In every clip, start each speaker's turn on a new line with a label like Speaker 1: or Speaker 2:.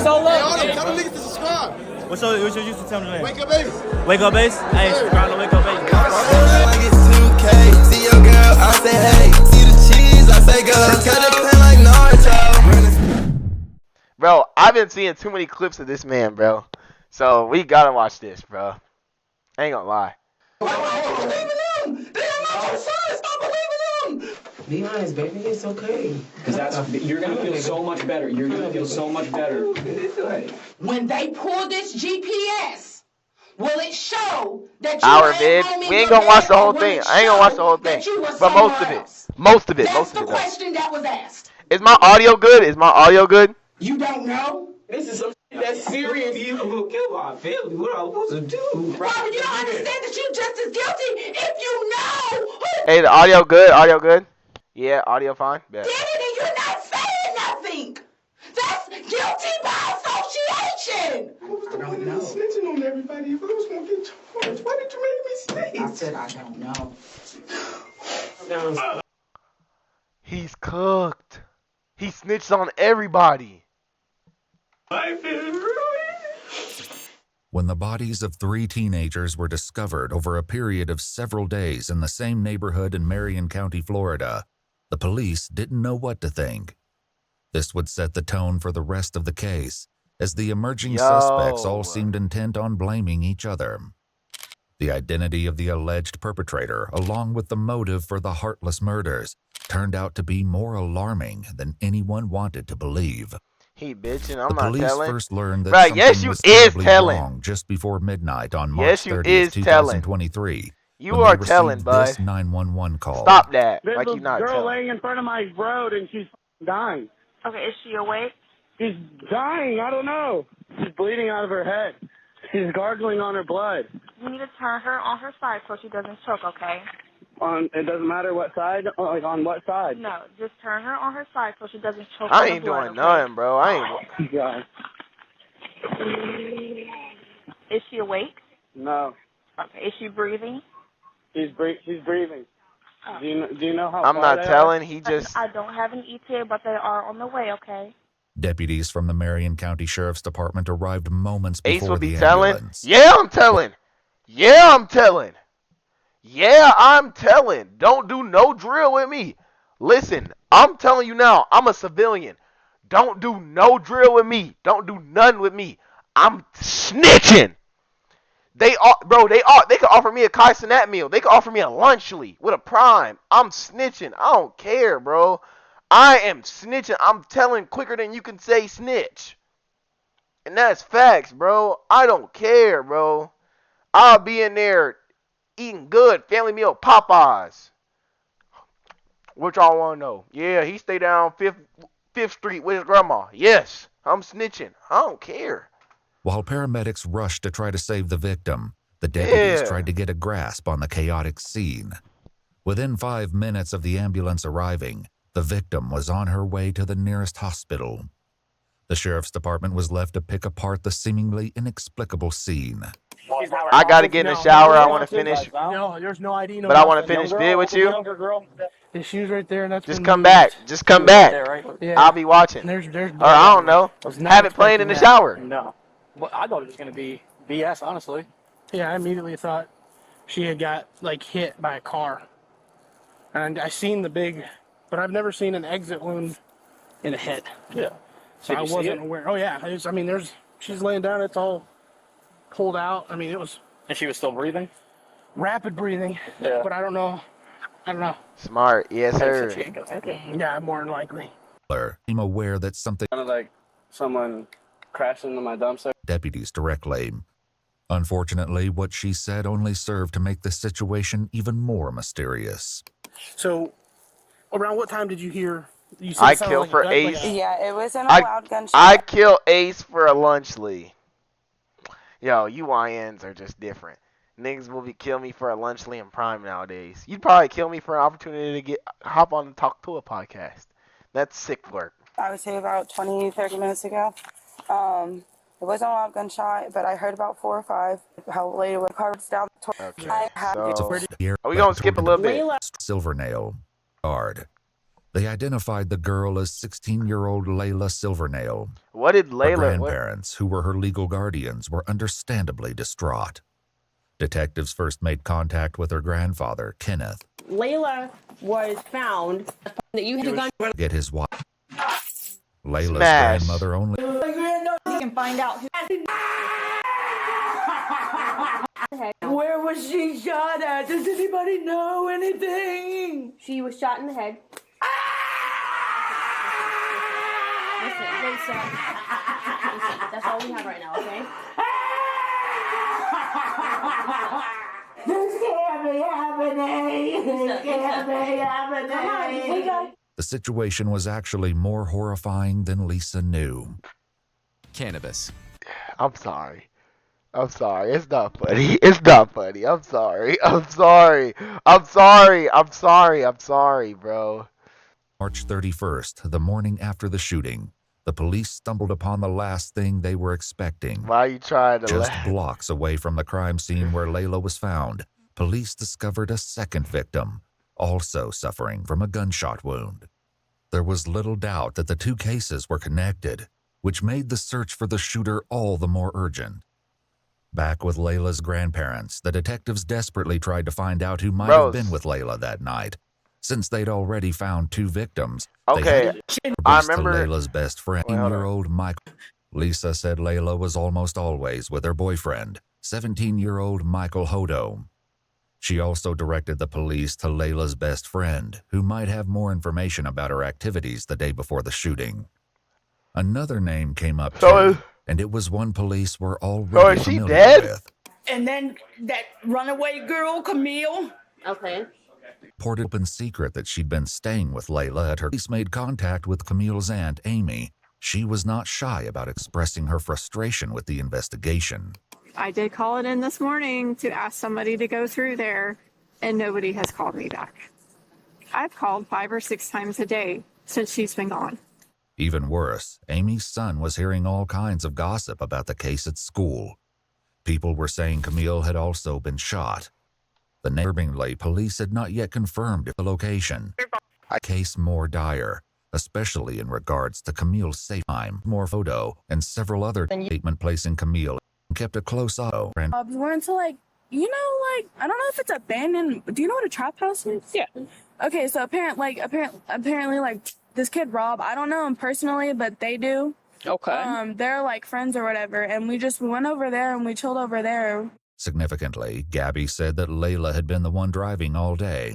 Speaker 1: So look,
Speaker 2: Hey, tell the niggas to subscribe.
Speaker 3: What's your YouTube channel name?
Speaker 2: Wake up, Ace.
Speaker 3: Wake Up Ace? Hey, subscribe to Wake Up Ace.
Speaker 4: Like it's 2K. See your girl, I say hey. See the cheese, I say go. Cut it clean like Naruto.
Speaker 5: Bro, I've been seeing too many clips of this man, bro. So we gotta watch this, bro. I ain't gonna lie.
Speaker 1: be honest, baby. It's okay. Because you're gonna feel so much better. You're gonna feel so much better.
Speaker 6: When they pull this GPS, will it show that you
Speaker 5: Our
Speaker 6: were
Speaker 5: vid.
Speaker 6: at home in
Speaker 5: We ain't
Speaker 6: your
Speaker 5: gonna watch
Speaker 6: bed,
Speaker 5: the whole
Speaker 6: or will
Speaker 5: thing.
Speaker 6: it
Speaker 5: I ain't gonna watch the whole
Speaker 6: show
Speaker 5: thing.
Speaker 6: that you were
Speaker 5: But most
Speaker 6: somewhere
Speaker 5: of it.
Speaker 6: else?
Speaker 5: Most of it.
Speaker 6: That's
Speaker 5: Most
Speaker 6: the
Speaker 5: of it.
Speaker 6: question that was asked.
Speaker 5: Is my audio good? Is my audio good?
Speaker 6: You don't know?
Speaker 1: This is some shit that's serious. You will kill my family. What am I supposed to do?
Speaker 6: Robert, you don't understand that you just as guilty if you know who
Speaker 5: Hey, the audio good? Audio good? Yeah, audio fine. Bet.
Speaker 6: did it and you're not saying nothing. That's guilty by association.
Speaker 1: I don't know.
Speaker 2: Snitching on everybody. If I was gonna get charged, why did you make me snitch?
Speaker 6: I said I don't know.
Speaker 1: No.
Speaker 5: He's cooked. He snitched on everybody.
Speaker 1: Life is ruined.
Speaker 7: When the bodies of 3 teenagers were discovered over a period of several days in the same neighborhood in Marion County, Florida, the police didn't know what to think. This would set the tone for the rest of the case, as the emerging suspects all seemed intent on blaming each other. The identity of the alleged perpetrator, along with the motive for the heartless murders, turned out to be more alarming than anyone wanted to believe.
Speaker 5: He bitching. I'm
Speaker 7: The
Speaker 5: not
Speaker 7: police
Speaker 5: telling.
Speaker 7: first learned that
Speaker 5: Right,
Speaker 7: something
Speaker 5: yes, you
Speaker 7: was
Speaker 5: is
Speaker 7: terribly
Speaker 5: telling.
Speaker 7: wrong just before midnight on
Speaker 5: Yes,
Speaker 7: March
Speaker 5: you
Speaker 7: 30th,
Speaker 5: is telling.
Speaker 7: 2023.
Speaker 5: You
Speaker 7: when
Speaker 5: are
Speaker 7: they
Speaker 5: telling,
Speaker 7: received
Speaker 5: bud.
Speaker 7: this 911 call.
Speaker 5: Stop that.
Speaker 8: There's
Speaker 5: Like
Speaker 8: a
Speaker 5: you not
Speaker 8: girl
Speaker 5: telling.
Speaker 8: laying in front of my road and she's dying.
Speaker 9: Okay, is she awake?
Speaker 8: She's dying. I don't know. She's bleeding out of her head. She's gargling on her blood.
Speaker 9: You need to turn her on her side so she doesn't choke, okay?
Speaker 8: It doesn't matter what side. Like on what side?
Speaker 9: No, just turn her on her side so she doesn't choke
Speaker 5: I
Speaker 9: on the
Speaker 5: ain't
Speaker 9: blood,
Speaker 5: doing
Speaker 9: okay?
Speaker 5: nothing, bro. I ain't.
Speaker 8: God.
Speaker 9: Is she awake?
Speaker 8: No.
Speaker 9: Okay, is she breathing?
Speaker 8: She's breathing.
Speaker 9: Oh.
Speaker 8: Do you know how
Speaker 5: I'm
Speaker 8: far
Speaker 5: not
Speaker 8: they
Speaker 5: telling. He just.
Speaker 9: I don't have an ETA, but they are on the way, okay?
Speaker 7: Deputies from the Marion County Sheriff's Department arrived moments
Speaker 5: Ace
Speaker 7: before
Speaker 5: will be
Speaker 7: the
Speaker 5: telling.
Speaker 7: ambulance.
Speaker 5: Yeah, I'm telling. Yeah, I'm telling. Yeah, I'm telling. Don't do no drill with me. Listen, I'm telling you now. I'm a civilian. Don't do no drill with me. Don't do nothing with me. I'm snitching. They could offer me a Kai Cenat meal. They could offer me a lunchly with a prime. I'm snitching. I don't care, bro. I am snitching. I'm telling quicker than you can say snitch. And that's facts, bro. I don't care, bro. I'll be in there eating good family meal Popeyes. What y'all want to know? Yeah, he stay down Fifth Street with his grandma. Yes, I'm snitching. I don't care.
Speaker 7: While paramedics rushed to try to save the victim, the deputies
Speaker 5: Yeah.
Speaker 7: tried to get a grasp on the chaotic scene. Within 5 minutes of the ambulance arriving, the victim was on her way to the nearest hospital. The sheriff's department was left to pick apart the seemingly inexplicable scene.
Speaker 5: I gotta get in the shower. I want to finish,
Speaker 8: No, there's no ID.
Speaker 5: but I want to finish vid with you.
Speaker 8: Younger girl. The shoes right there, and that's
Speaker 5: Just
Speaker 8: been
Speaker 5: come
Speaker 8: moved.
Speaker 5: back. Just come back.
Speaker 8: Yeah.
Speaker 5: I'll be watching.
Speaker 8: And there's.
Speaker 5: Or I don't know.
Speaker 8: I was not
Speaker 5: Have it playing in the
Speaker 8: expecting that.
Speaker 5: shower.
Speaker 8: No. Well, I thought it was gonna be BS, honestly. Yeah, I immediately thought she had got hit by a car, and I seen the big, but I've never seen an exit wound in a hit.
Speaker 1: Yeah.
Speaker 8: So
Speaker 1: Did
Speaker 8: I
Speaker 1: you see
Speaker 8: wasn't
Speaker 1: it?
Speaker 8: aware. Oh yeah, she's laying down. It's all pulled out. I mean, it was
Speaker 1: And she was still breathing?
Speaker 8: rapid breathing.
Speaker 1: Yeah.
Speaker 8: But I don't know.
Speaker 5: Smart. Yes, sir.
Speaker 8: Yeah, more than likely.
Speaker 7: I'm aware that something
Speaker 8: Kind of like someone crashed into my dumpster.
Speaker 7: deputies directly. Unfortunately, what she said only served to make the situation even more mysterious.
Speaker 8: So, around what time did you hear? You said
Speaker 5: I
Speaker 8: it sounded
Speaker 5: kill
Speaker 8: like a
Speaker 5: for
Speaker 8: gun-
Speaker 5: Ace.
Speaker 9: Yeah, it wasn't
Speaker 5: I-
Speaker 9: a loud gunshot.
Speaker 5: I kill Ace for a lunchly. Yo, you YNs are just different. Niggas will kill me for a lunchly in Prime nowadays. You'd probably kill me for an opportunity to hop on and talk to a podcast. That's sick work.
Speaker 9: I would say about 20, 30 minutes ago. It wasn't a loud gunshot, but I heard about 4 or 5. How late it was. Cars down.
Speaker 5: Okay,
Speaker 9: I have
Speaker 5: so
Speaker 7: Are
Speaker 5: we gonna skip a little bit.
Speaker 7: Silvernail. Guard. They identified the girl as 16-year-old Layla Silvernail.
Speaker 5: What did
Speaker 7: Her
Speaker 5: Layla?
Speaker 7: grandparents, who were her legal guardians, were understandably distraught. Detectives first made contact with her grandfather, Kenneth.
Speaker 10: Layla was found that you had a gun.
Speaker 7: Get his wife. Layla's
Speaker 5: Smash.
Speaker 7: grandmother only
Speaker 10: You can find out who.
Speaker 6: Where was she shot at? Does anybody know anything?
Speaker 10: She was shot in the head. Listen. That's all we have right now, okay?
Speaker 6: This can't be happening. This can't be happening.
Speaker 7: The situation was actually more horrifying than Lisa knew.
Speaker 11: Cannabis.
Speaker 5: I'm sorry. It's not funny. It's not funny. I'm sorry, bro.
Speaker 7: March 31st, the morning after the shooting, the police stumbled upon the last thing they were expecting.
Speaker 5: Why are you trying to
Speaker 7: Just
Speaker 5: laugh?
Speaker 7: blocks away from the crime scene where Layla was found, police discovered a second victim, also suffering from a gunshot wound. There was little doubt that the two cases were connected, which made the search for the shooter all the more urgent. Back with Layla's grandparents, the detectives desperately tried to find out who might have been with Layla that night. Since they'd already found two victims,
Speaker 5: Okay, I remember
Speaker 7: to Layla's best friend, 18-year-old Michael. Lisa said Layla was almost always with her boyfriend, 17-year-old Michael Hodo. She also directed the police to Layla's best friend, who might have more information about her activities the day before the shooting. Another name came up too, and it was one police were already familiar with.
Speaker 6: And then that runaway girl, Camille.
Speaker 10: Okay.
Speaker 7: Reported in secret that she'd been staying with Layla at her. Police made contact with Camille's aunt, Amy. She was not shy about expressing her frustration with the investigation.
Speaker 12: I did call it in this morning to ask somebody to go through there, and nobody has called me back. I've called 5 or 6 times a day since she's been gone.
Speaker 7: Even worse, Amy's son was hearing all kinds of gossip about the case at school. People were saying Camille had also been shot. The neighboring police had not yet confirmed the location. A case more dire, especially in regards to Camille's safe time, more photo, and several other statement placing Camille kept a close eye.
Speaker 9: We're into I don't know if it's abandoned. Do you know what a trap house is?
Speaker 10: Yeah.
Speaker 9: Okay, so apparently, this kid Rob, I don't know him personally, but they do.
Speaker 10: Okay.
Speaker 9: They're like friends or whatever, and we went over there and we chilled over there.
Speaker 7: Significantly, Gabby said that Layla had been the one driving all day,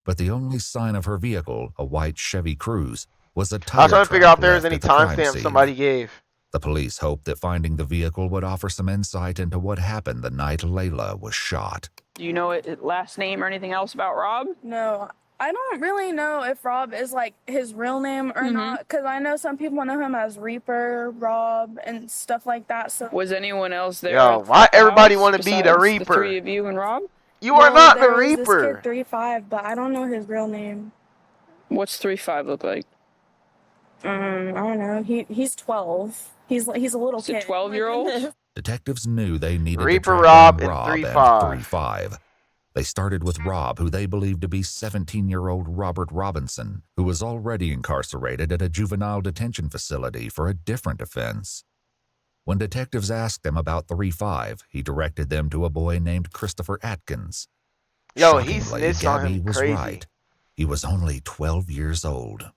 Speaker 7: but the only sign of her vehicle, a white Chevy Cruze, was a tire.
Speaker 5: I was trying to figure out if there was
Speaker 7: left
Speaker 5: any
Speaker 7: at the crime
Speaker 5: timestamp
Speaker 7: scene.
Speaker 5: somebody gave.
Speaker 7: The police hoped that finding the vehicle would offer some insight into what happened the night Layla was shot.
Speaker 10: Do you know his last name or anything else about Rob?
Speaker 9: No, I don't really know if Rob is his real name or not, because I know some people know him as Reaper, Rob, and stuff like that. So
Speaker 10: Was anyone else there?
Speaker 5: Yo,
Speaker 10: at
Speaker 5: why
Speaker 10: the
Speaker 5: everybody
Speaker 10: house
Speaker 5: want to be the
Speaker 10: besides
Speaker 5: Reaper?
Speaker 10: The 3 of you and Rob?
Speaker 5: You are not the
Speaker 9: there was
Speaker 5: Reaper.
Speaker 9: This kid 3-5, but I don't know his real name.
Speaker 10: What's 3-5 look like?
Speaker 9: I don't know. He's 12. He's a little
Speaker 10: Is it
Speaker 9: kid.
Speaker 10: 12-year-old?
Speaker 7: Detectives knew they needed
Speaker 5: Reaper
Speaker 7: to track
Speaker 5: Rob
Speaker 7: down
Speaker 5: and
Speaker 7: Rob
Speaker 5: 3-5.
Speaker 7: 3-5. They started with Rob, who they believed to be 17-year-old Robert Robinson, who was already incarcerated at a juvenile detention facility for a different offense. When detectives asked him about 3-5, he directed them to a boy named Christopher Atkins.
Speaker 5: Yo, he
Speaker 7: Shockingly,
Speaker 5: snitched on
Speaker 7: Gabby
Speaker 5: him
Speaker 7: was
Speaker 5: crazy.
Speaker 7: right. He was only 12 years old.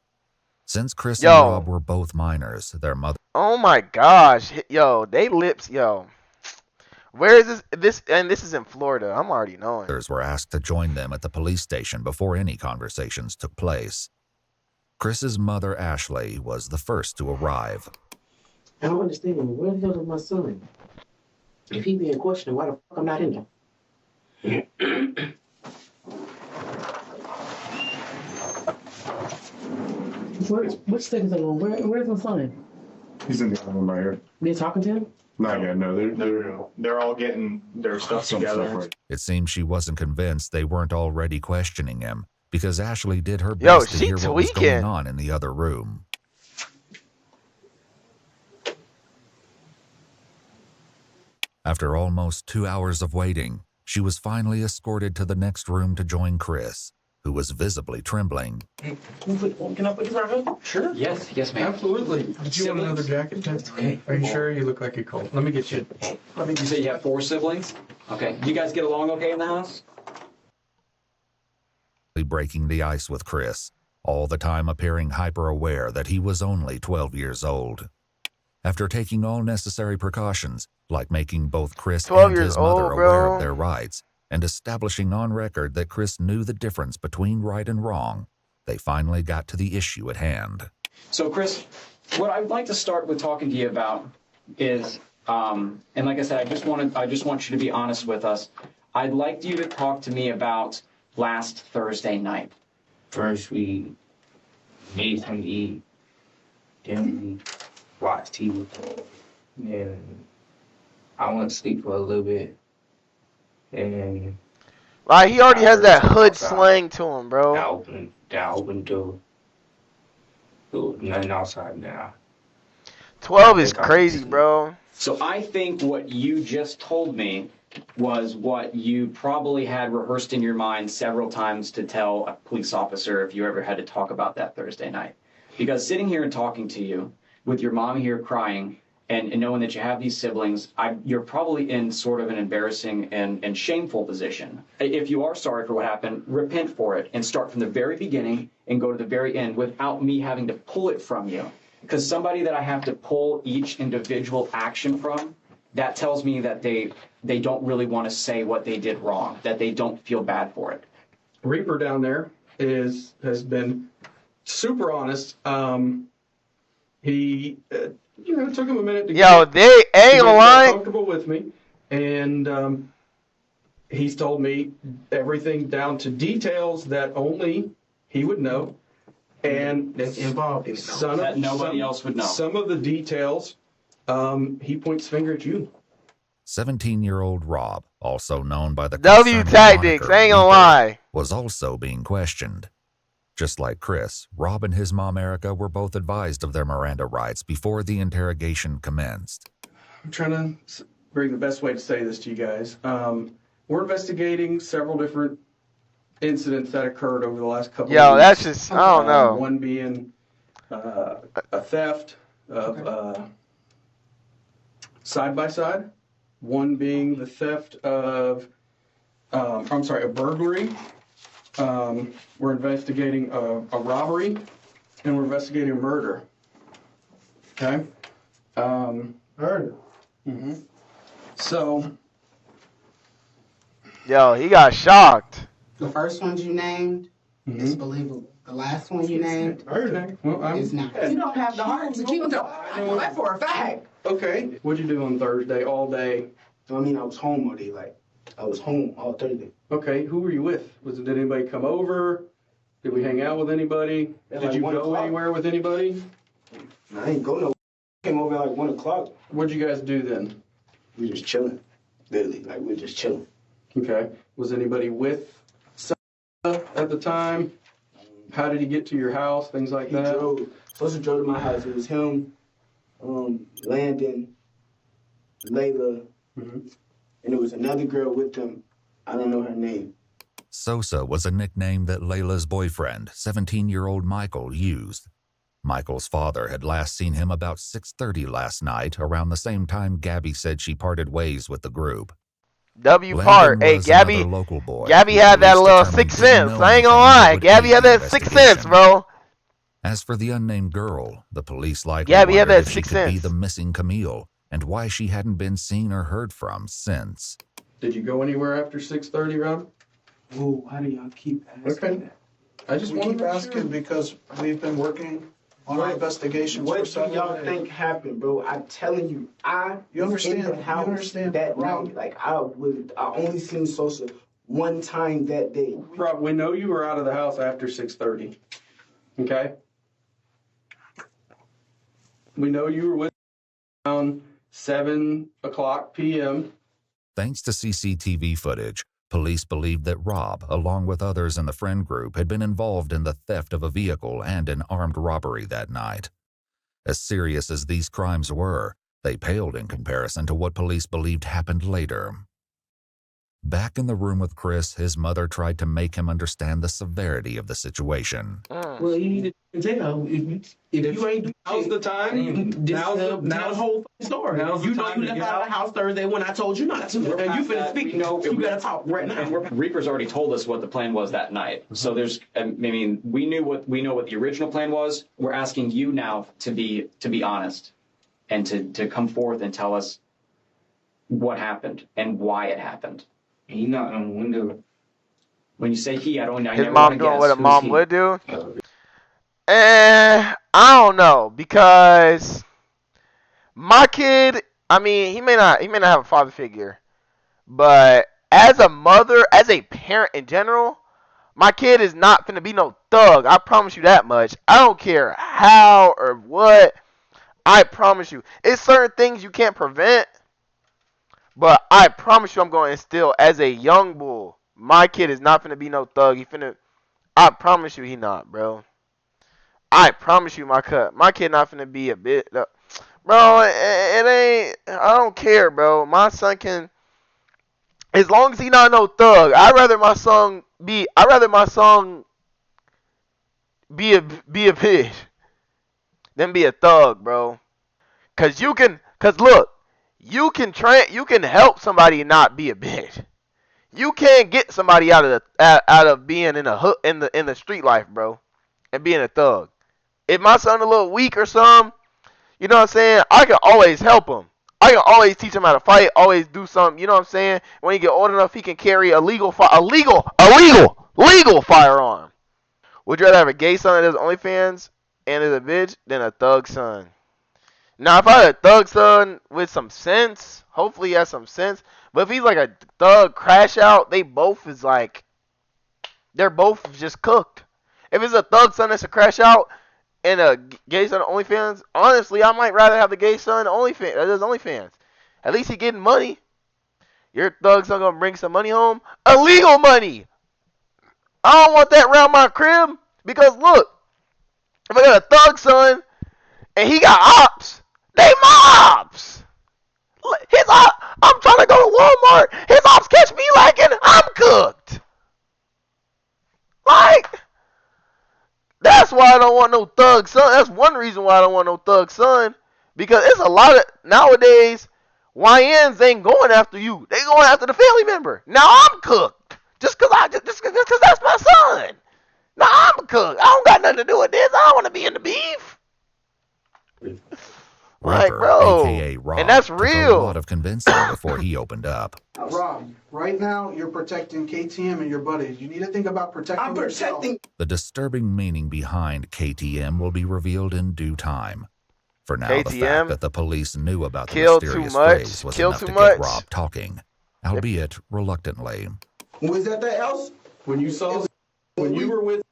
Speaker 7: Since Chris
Speaker 5: Yo.
Speaker 7: and Rob were both minors, their mother
Speaker 5: Oh my gosh. Yo, they lips, yo. Where is this? And this is in Florida. I'm already knowing.
Speaker 7: were asked to join them at the police station before any conversations took place. Chris's mother, Ashley, was the first to arrive.
Speaker 13: I don't understand. Where the hell is my son? If he being questioned, why the fuck I'm not in there? Which stick is on? Where's my son?
Speaker 2: He's in the other room right here.
Speaker 13: They're talking to him?
Speaker 2: Not yet. No, they're all getting their stuff together.
Speaker 7: It seemed she wasn't convinced they weren't already questioning him, because Ashley did her
Speaker 5: Yo,
Speaker 7: best to
Speaker 5: she
Speaker 7: hear what was
Speaker 5: tweaking.
Speaker 7: going on in the other room. After almost 2 hours of waiting, she was finally escorted to the next room to join Chris, who was visibly trembling.
Speaker 2: Can I put this right here? Sure.
Speaker 1: Yes, ma'am.
Speaker 2: Absolutely. Did you want another jacket? That's okay. Are you sure? You look like you're cold. Let me get you.
Speaker 1: You say you have 4 siblings? Okay. You guys get along okay in the house?
Speaker 7: Breaking the ice with Chris, all the time appearing hyper-aware that he was only 12 years old. After taking all necessary precautions, like making both Chris
Speaker 5: 12
Speaker 7: and
Speaker 5: years
Speaker 7: his mother
Speaker 5: old,
Speaker 7: aware
Speaker 5: bro.
Speaker 7: of their rights, and establishing on record that Chris knew the difference between right and wrong, they finally got to the issue at hand.
Speaker 1: So, Chris, what I'd like to start with talking to you about is, and like I said, I just want you to be honest with us. I'd like you to talk to me about last Thursday night.
Speaker 13: First, we made something to eat. Then we watched TV. Then I went to sleep for a little bit. And
Speaker 5: Like, he already has that hood slang to him, bro.
Speaker 13: I opened the door. There was nothing outside now.
Speaker 5: 12 is crazy, bro.
Speaker 1: So I think what you just told me was what you probably had rehearsed in your mind several times to tell a police officer if you ever had to talk about that Thursday night. Because sitting here and talking to you with your mom here crying and knowing that you have these siblings, you're probably in sort of an embarrassing and shameful position. If you are sorry for what happened, repent for it and start from the very beginning and go to the very end without me having to pull it from you. Because somebody that I have to pull each individual action from, that tells me that they don't really want to say what they did wrong, that they don't feel bad for it.
Speaker 2: Reaper down there has been super honest. He, it took him a minute to
Speaker 5: Yo, they ain't gonna lie.
Speaker 2: Comfortable with me, and he's told me everything down to details that only he would know, and that's involved
Speaker 1: that nobody else would know.
Speaker 2: Some of the details, he points finger at you.
Speaker 7: 17-year-old Rob, also known by the
Speaker 5: W
Speaker 7: concerned
Speaker 5: Tactics,
Speaker 7: moniker
Speaker 5: I ain't gonna
Speaker 7: Reaper,
Speaker 5: lie.
Speaker 7: was also being questioned. Just like Chris, Rob and his mom Erica were both advised of their Miranda rights before the interrogation commenced.
Speaker 2: I'm trying to bring the best way to say this to you guys. We're investigating several different incidents that occurred over the last couple of
Speaker 5: Yo,
Speaker 2: weeks.
Speaker 5: that's just, I don't know.
Speaker 2: One being a theft of side-by-side. One being the theft of, a burglary. We're investigating a robbery, and we're investigating a murder. Okay? Murder. Mm-hmm. So.
Speaker 5: Yo, he got shocked.
Speaker 14: The first ones you named is believable. The last one you named is not.
Speaker 6: You don't have the heart to keep it. I know that for a fact.
Speaker 2: Okay. What'd you do on Thursday all day?
Speaker 14: I mean, I was home all day. Like, I was home all Thursday.
Speaker 2: Okay. Who were you with? Did anybody come over? Did we hang out with anybody? Did you go anywhere with anybody?
Speaker 14: I ain't go nowhere. Came over at like 1 o'clock.
Speaker 2: What'd you guys do then?
Speaker 14: We just chilling. Literally, like we just chilling.
Speaker 2: Okay. Was anybody with at the time? How did he get to your house? Things like that?
Speaker 14: Supposed to drove to my house. It was him, Landon, Layla, and there was another girl with them. I don't know her name.
Speaker 7: Sosa was a nickname that Layla's boyfriend, 17-year-old Michael, used. Michael's father had last seen him about 6:30 last night, around the same time Gabby said she parted ways with the group.
Speaker 5: W
Speaker 7: Landon
Speaker 5: part. Hey,
Speaker 7: was
Speaker 5: Gabby.
Speaker 7: another local boy
Speaker 5: Gabby
Speaker 7: who
Speaker 5: had that
Speaker 7: police
Speaker 5: little
Speaker 7: determined
Speaker 5: 6th
Speaker 7: didn't
Speaker 5: sense.
Speaker 7: know
Speaker 5: I ain't gonna
Speaker 7: anything
Speaker 5: lie.
Speaker 7: would
Speaker 5: Gabby
Speaker 7: aid
Speaker 5: had
Speaker 7: the
Speaker 5: that 6th sense,
Speaker 7: investigation.
Speaker 5: bro.
Speaker 7: As for the unnamed girl, the police likely
Speaker 5: Gabby had
Speaker 7: wondered
Speaker 5: that
Speaker 7: if she
Speaker 5: 6th
Speaker 7: could be
Speaker 5: sense.
Speaker 7: the missing Camille and why she hadn't been seen or heard from since.
Speaker 2: Did you go anywhere after 6:30, Rob?
Speaker 14: Whoa, why do y'all keep asking that?
Speaker 2: I just
Speaker 15: We
Speaker 2: want
Speaker 15: keep
Speaker 2: to
Speaker 15: asking because we've been working on our investigations for
Speaker 14: What do
Speaker 15: several
Speaker 14: y'all
Speaker 15: days.
Speaker 14: think happened, bro? I'm telling you,
Speaker 15: You understand?
Speaker 14: was in the
Speaker 15: You
Speaker 14: house
Speaker 15: understand,
Speaker 14: that
Speaker 15: Rob?
Speaker 14: night. Like I only seen Sosa one time that day.
Speaker 2: Rob, we know you were out of the house after 6:30. Okay? We know you were with around 7 o'clock p.m.
Speaker 7: Thanks to CCTV footage, police believed that Rob, along with others in the friend group, had been involved in the theft of a vehicle and an armed robbery that night. As serious as these crimes were, they paled in comparison to what police believed happened later. Back in the room with Chris, his mother tried to make him understand the severity of the situation.
Speaker 14: Well, you need to tell. If you ain't do
Speaker 2: Now's
Speaker 14: shit,
Speaker 2: the time. Now's
Speaker 14: tell the whole story.
Speaker 2: now's the
Speaker 14: You know
Speaker 2: time
Speaker 14: you
Speaker 2: to
Speaker 14: left
Speaker 2: get
Speaker 14: out of
Speaker 2: out.
Speaker 14: the house Thursday when I told you not to. And you finna speak. You better talk right now.
Speaker 1: Reaper's already told us what the plan was that night. So there's, I mean, we know what the original plan was. We're asking you now to be honest and to come forth and tell us what happened and why it happened.
Speaker 13: He knocked on the window.
Speaker 1: When you say he, I
Speaker 5: His
Speaker 1: never
Speaker 5: mom
Speaker 1: want to
Speaker 5: doing
Speaker 1: guess
Speaker 5: what a
Speaker 1: who's
Speaker 5: mom
Speaker 1: he.
Speaker 5: would do? I don't know, because my kid, I mean, he may not have a father figure, but as a mother, as a parent in general, my kid is not finna be no thug. I promise you that much. I don't care how or what. I promise you. It's certain things you can't prevent, but I promise you I'm going to instill as a young bull. My kid is not finna be no thug. I promise you he not, bro. I promise you my kid not finna be a bit, bro. It ain't. I don't care, bro. My son can, as long as he not no thug. I'd rather my son be a bitch than be a thug, bro. Cause look, you can help somebody not be a bitch. You can't get somebody out of being in the street life, bro, and being a thug. If my son a little weak or something, you know what I'm saying, I can always help him. I can always teach him how to fight, always do something, you know what I'm saying? When he get old enough, he can carry a legal firearm. Would you rather have a gay son that does OnlyFans and is a bitch than a thug son? Now, if I had a thug son with some sense, hopefully he has some sense. But if he's like a thug crash out, they're both just cooked. If it's a thug son that's a crash out and a gay son OnlyFans, honestly, I might rather have the gay son that does OnlyFans. At least he getting money. Your thug son gonna bring some money home, illegal money. I don't want that around my crib, because look, if I got a thug son and he got ops, they my ops. I'm trying to go to Walmart. His ops catch me lacking. I'm cooked. Like, that's why I don't want no thug son. That's one reason why I don't want no thug son. Because it's a lot of, nowadays, YNs ain't going after you. They going after the family member. Now I'm cooked. Just cause that's my son. Now I'm cooked. I don't got nothing to do with this. I don't want to be in the beef. Like,
Speaker 7: Reaper,
Speaker 5: bro,
Speaker 7: aka Rob,
Speaker 5: and that's
Speaker 7: took
Speaker 5: real.
Speaker 7: a lot of convincing before he opened up.
Speaker 15: Rob, right now you're protecting KTM and your buddies. You need to think about protecting yourself.
Speaker 7: The disturbing meaning behind KTM will be revealed in due time. For now, the
Speaker 5: KTM?
Speaker 7: fact that the police knew about the
Speaker 5: Kill too
Speaker 7: mysterious
Speaker 5: much,
Speaker 7: phrase was
Speaker 5: kill
Speaker 7: enough
Speaker 5: too
Speaker 7: to
Speaker 5: much.
Speaker 7: get Rob talking, albeit reluctantly.
Speaker 14: Was that the else?
Speaker 2: When you saw, when you were with,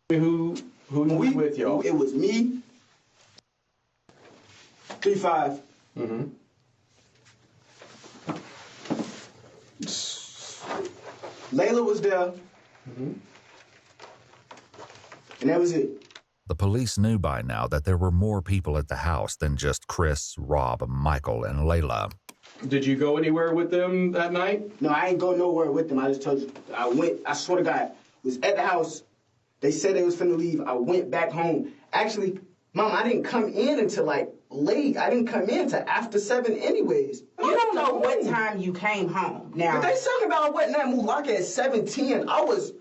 Speaker 2: who was with y'all?
Speaker 14: It was me. 3-5.
Speaker 2: Mm-hmm.
Speaker 14: Layla was there.
Speaker 2: Mm-hmm.
Speaker 14: And that was it.
Speaker 7: The police knew by now that there were more people at the house than just Chris, Rob, Michael, and Layla.
Speaker 2: Did you go anywhere with them that night?
Speaker 14: No, I ain't go nowhere with them. I just told you. I swear to God, was at the house. They said they was finna leave. I went back home. Actually, Mom, I didn't come in until like late. I didn't come in until after 7 anyways.
Speaker 6: You don't know what time you came home. Now,
Speaker 14: But they talking about what night Mulaka at 7:10.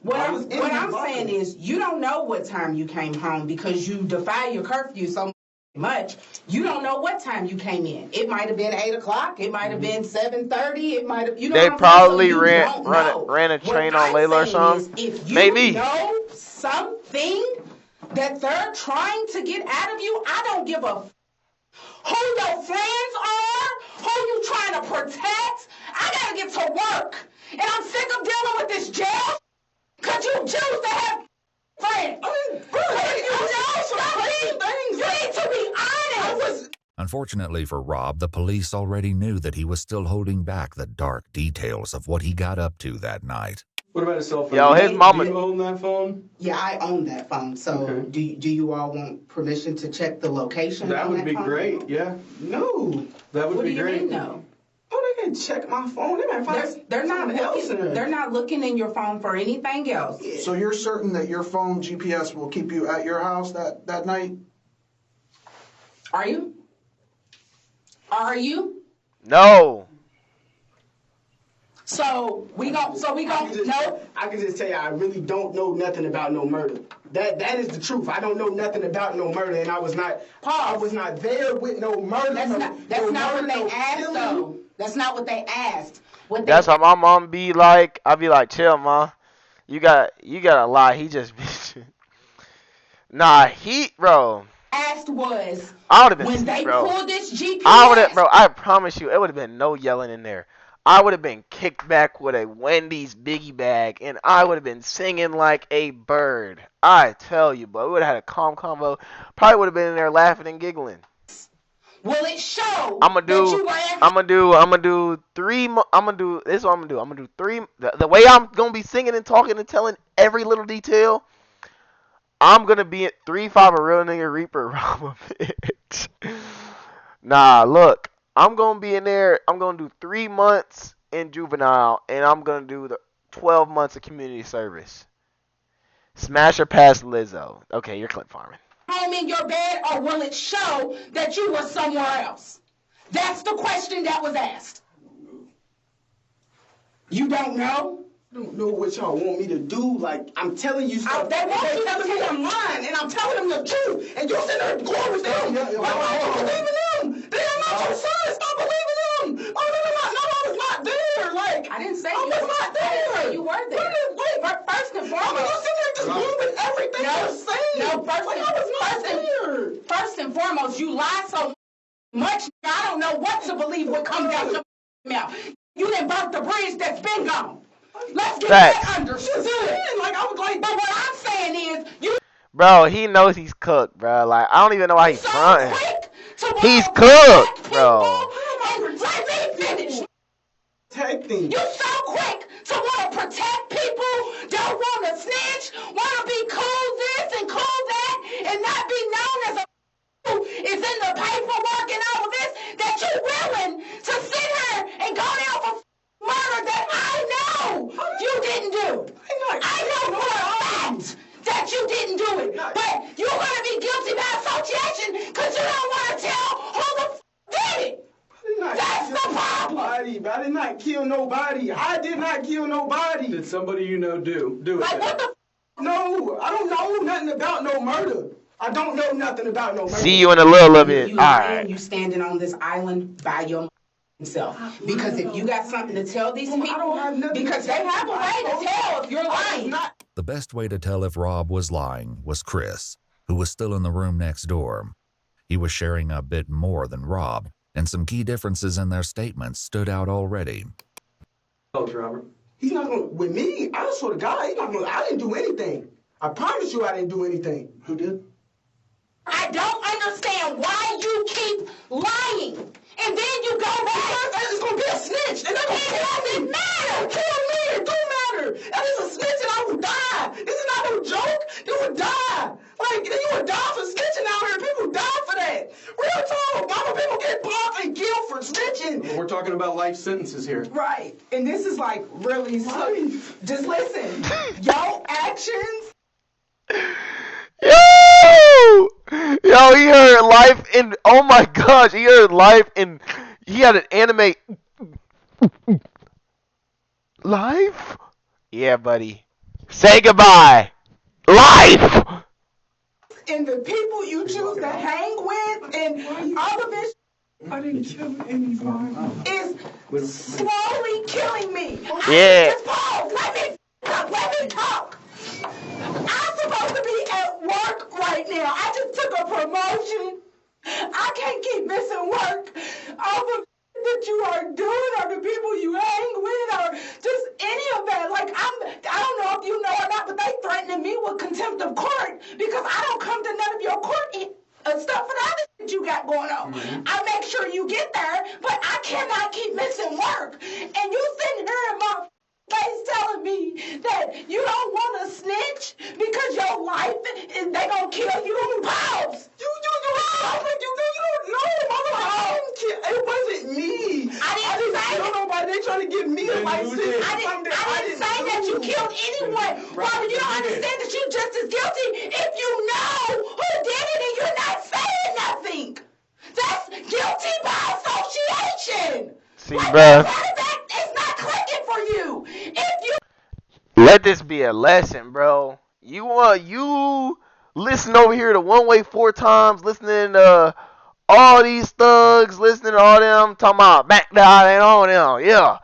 Speaker 6: What I'm saying is, you don't know what time you came home because you defy your curfew so much. You don't know what time you came in. It might have been 8 o'clock. It might have been 7:30. It might have. You know
Speaker 5: They
Speaker 6: what I'm
Speaker 5: probably
Speaker 6: saying? So you don't know.
Speaker 5: ran a train
Speaker 6: What
Speaker 5: on
Speaker 6: I'm
Speaker 5: Layla or
Speaker 6: saying
Speaker 5: something.
Speaker 6: is, if you
Speaker 5: Maybe.
Speaker 6: know something that they're trying to get out of you, I don't give a who your friends are, who you trying to protect. I gotta get to work, and I'm sick of dealing with this jail. Cause you choose to have friends. You need to be honest.
Speaker 7: Unfortunately for Rob, the police already knew that he was still holding back the dark details of what he got up to that night.
Speaker 2: What about his cell phone?
Speaker 5: Yo, his mama.
Speaker 2: Do you own that phone?
Speaker 6: Yeah, I own that phone. So
Speaker 2: Okay.
Speaker 6: do you all want permission to check the location?
Speaker 2: That
Speaker 6: on
Speaker 2: would be
Speaker 6: phone?
Speaker 2: great, yeah.
Speaker 6: No.
Speaker 2: That would
Speaker 6: What
Speaker 2: be
Speaker 6: do you
Speaker 2: great.
Speaker 6: mean no?
Speaker 14: Oh, they didn't check my phone. They might find
Speaker 6: They're not
Speaker 14: something else in
Speaker 6: looking.
Speaker 14: there.
Speaker 6: They're not looking in your phone for anything else.
Speaker 15: So you're certain that your phone GPS will keep you at your house that night?
Speaker 6: Are you? Are you?
Speaker 5: No.
Speaker 6: So we gon' no.
Speaker 14: I can just tell you, I really don't know nothing about no murder. That is the truth. I don't know nothing about no murder, and I was not there with no murder.
Speaker 6: That's not what they asked though. That's not what they asked.
Speaker 5: That's how my mom be like. I be like, chill, ma. You gotta lie. He just nah. Bro.
Speaker 6: Asked was
Speaker 5: I would have been
Speaker 6: when they
Speaker 5: bro.
Speaker 6: pulled this GPS.
Speaker 5: I promise you, it would have been no yelling in there. I would have been kicked back with a Wendy's biggie bag, and I would have been singing like a bird. I tell you, but we would have had a calm convo. Probably would have been in there laughing and giggling.
Speaker 6: Will it show?
Speaker 5: I'm gonna do 3. This is what I'm gonna do. I'm gonna do 3. The way I'm gonna be singing and talking and telling every little detail. I'm gonna be at 3-5 a real nigga Reaper rob a bitch. Nah, look. I'm going to be in there. I'm going to do 3 months in juvenile, and I'm going to do the 12 months of community service. Smash or pass Lizzo. Okay, you're clip farming.
Speaker 6: Home in your bed, or will it show that you were somewhere else? That's the question that was asked. You don't know?
Speaker 14: I don't know what y'all want me to do. Like, I'm telling you stuff.
Speaker 6: They want you to
Speaker 14: telling me I'm lying, and I'm telling them the truth. And you sitting there going with them. Why are you believing them? They are not your son. Stop believing them. Oh, no, I was not there. Like,
Speaker 6: I didn't say
Speaker 14: I was not there.
Speaker 6: You were there.
Speaker 14: Wait,
Speaker 6: first and foremost.
Speaker 14: You sitting there just moving everything you're saying.
Speaker 6: No, first and foremost, you lie so much, I don't know what to believe what comes out your mouth. You didn't burn the bridge that's been gone. Let's get that understood. Like, I was like, but what I'm saying is, you.
Speaker 5: Bro, he knows he's cooked, bro. Like, I don't even know why he's fronting. He's cooked, bro.
Speaker 6: Let me finish.
Speaker 14: Protecting.
Speaker 6: You so quick to want to protect people, don't want to snitch, want to be cool this and cool that, and not be known as a is in the paperwork and all of this, that you're willing to sit here and go down for murder that I know you didn't do. I know for a fact that you didn't do it, but you're going to be guilty by association because you don't want to tell who the did it. That's the problem.
Speaker 14: I did not kill nobody. I did not kill nobody.
Speaker 2: Did somebody you know do it?
Speaker 6: Like, what the
Speaker 14: No, I don't know nothing about no murder. I don't know nothing about no murder.
Speaker 5: See you in a little bit. All right.
Speaker 6: You standing on this island by yourself. Because if you got something to tell these people, because they have a way to tell if you're lying.
Speaker 7: The best way to tell if Rob was lying was Chris, who was still in the room next door. He was sharing a bit more than Rob, and some key differences in their statements stood out already.
Speaker 2: Oh, Robert.
Speaker 14: He's not going to, with me, I swear to God, he's not going to, I didn't do anything. I promise you I didn't do anything.
Speaker 15: Who did?
Speaker 6: I don't understand why you keep lying. And then you go back.
Speaker 14: It's going to be a snitch. And it
Speaker 6: doesn't matter.
Speaker 14: Kill me. It don't matter. That is a snitch and I would die. This is not no joke. You would die. Like, you would die for snitching out here. People die for that. Real talk. Mama, people get popped and killed for snitching.
Speaker 2: We're talking about life sentences here.
Speaker 6: Right. And this is like really just listen. Your actions.
Speaker 5: Yo, he heard life in. Oh my gosh, he heard life in. He had an anime. Life? Yeah, buddy. Say goodbye. Life!
Speaker 6: And the people you choose to hang with and all of this. I didn't kill anybody. Is slowly killing me.
Speaker 5: Yeah.
Speaker 6: Just pause. Let me talk. I'm supposed to be at work right now. I just took a promotion. I can't keep missing work. All the that you are doing, or the people you hang with, or just any of that. Like, I don't know if you know or not, but they threatening me with contempt of court because I don't come to none of your court stuff for the other that you got going on. I make sure you get there, but I cannot keep missing work. And you sitting here in my face
Speaker 14: trying to give me a life sentence.
Speaker 6: I didn't say that you killed anyone. Robert, you don't understand that you're just as guilty if you know who did it and you're not saying nothing. That's guilty by association.
Speaker 5: See, bruh.
Speaker 6: It's not clicking for you. If you
Speaker 5: let this be a lesson, bro. You listen over here to One Way 4 times, listening to all these thugs, listening to all them talking about back down and all them. Yeah.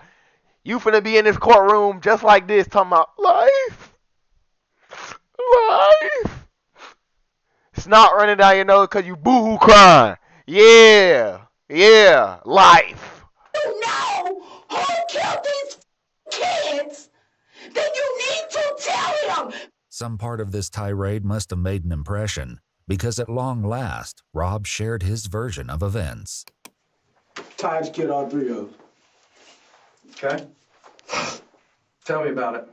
Speaker 5: You finna be in this courtroom just like this, talking about life. It's not running down your nose because you boo-hoo crying. Yeah, life.
Speaker 6: You know who killed these kids, then you need to tell him.
Speaker 7: Some part of this tirade must have made an impression, because at long last, Rob shared his version of events.
Speaker 14: Taj killed all 3 of them.
Speaker 2: Okay. Tell me about it.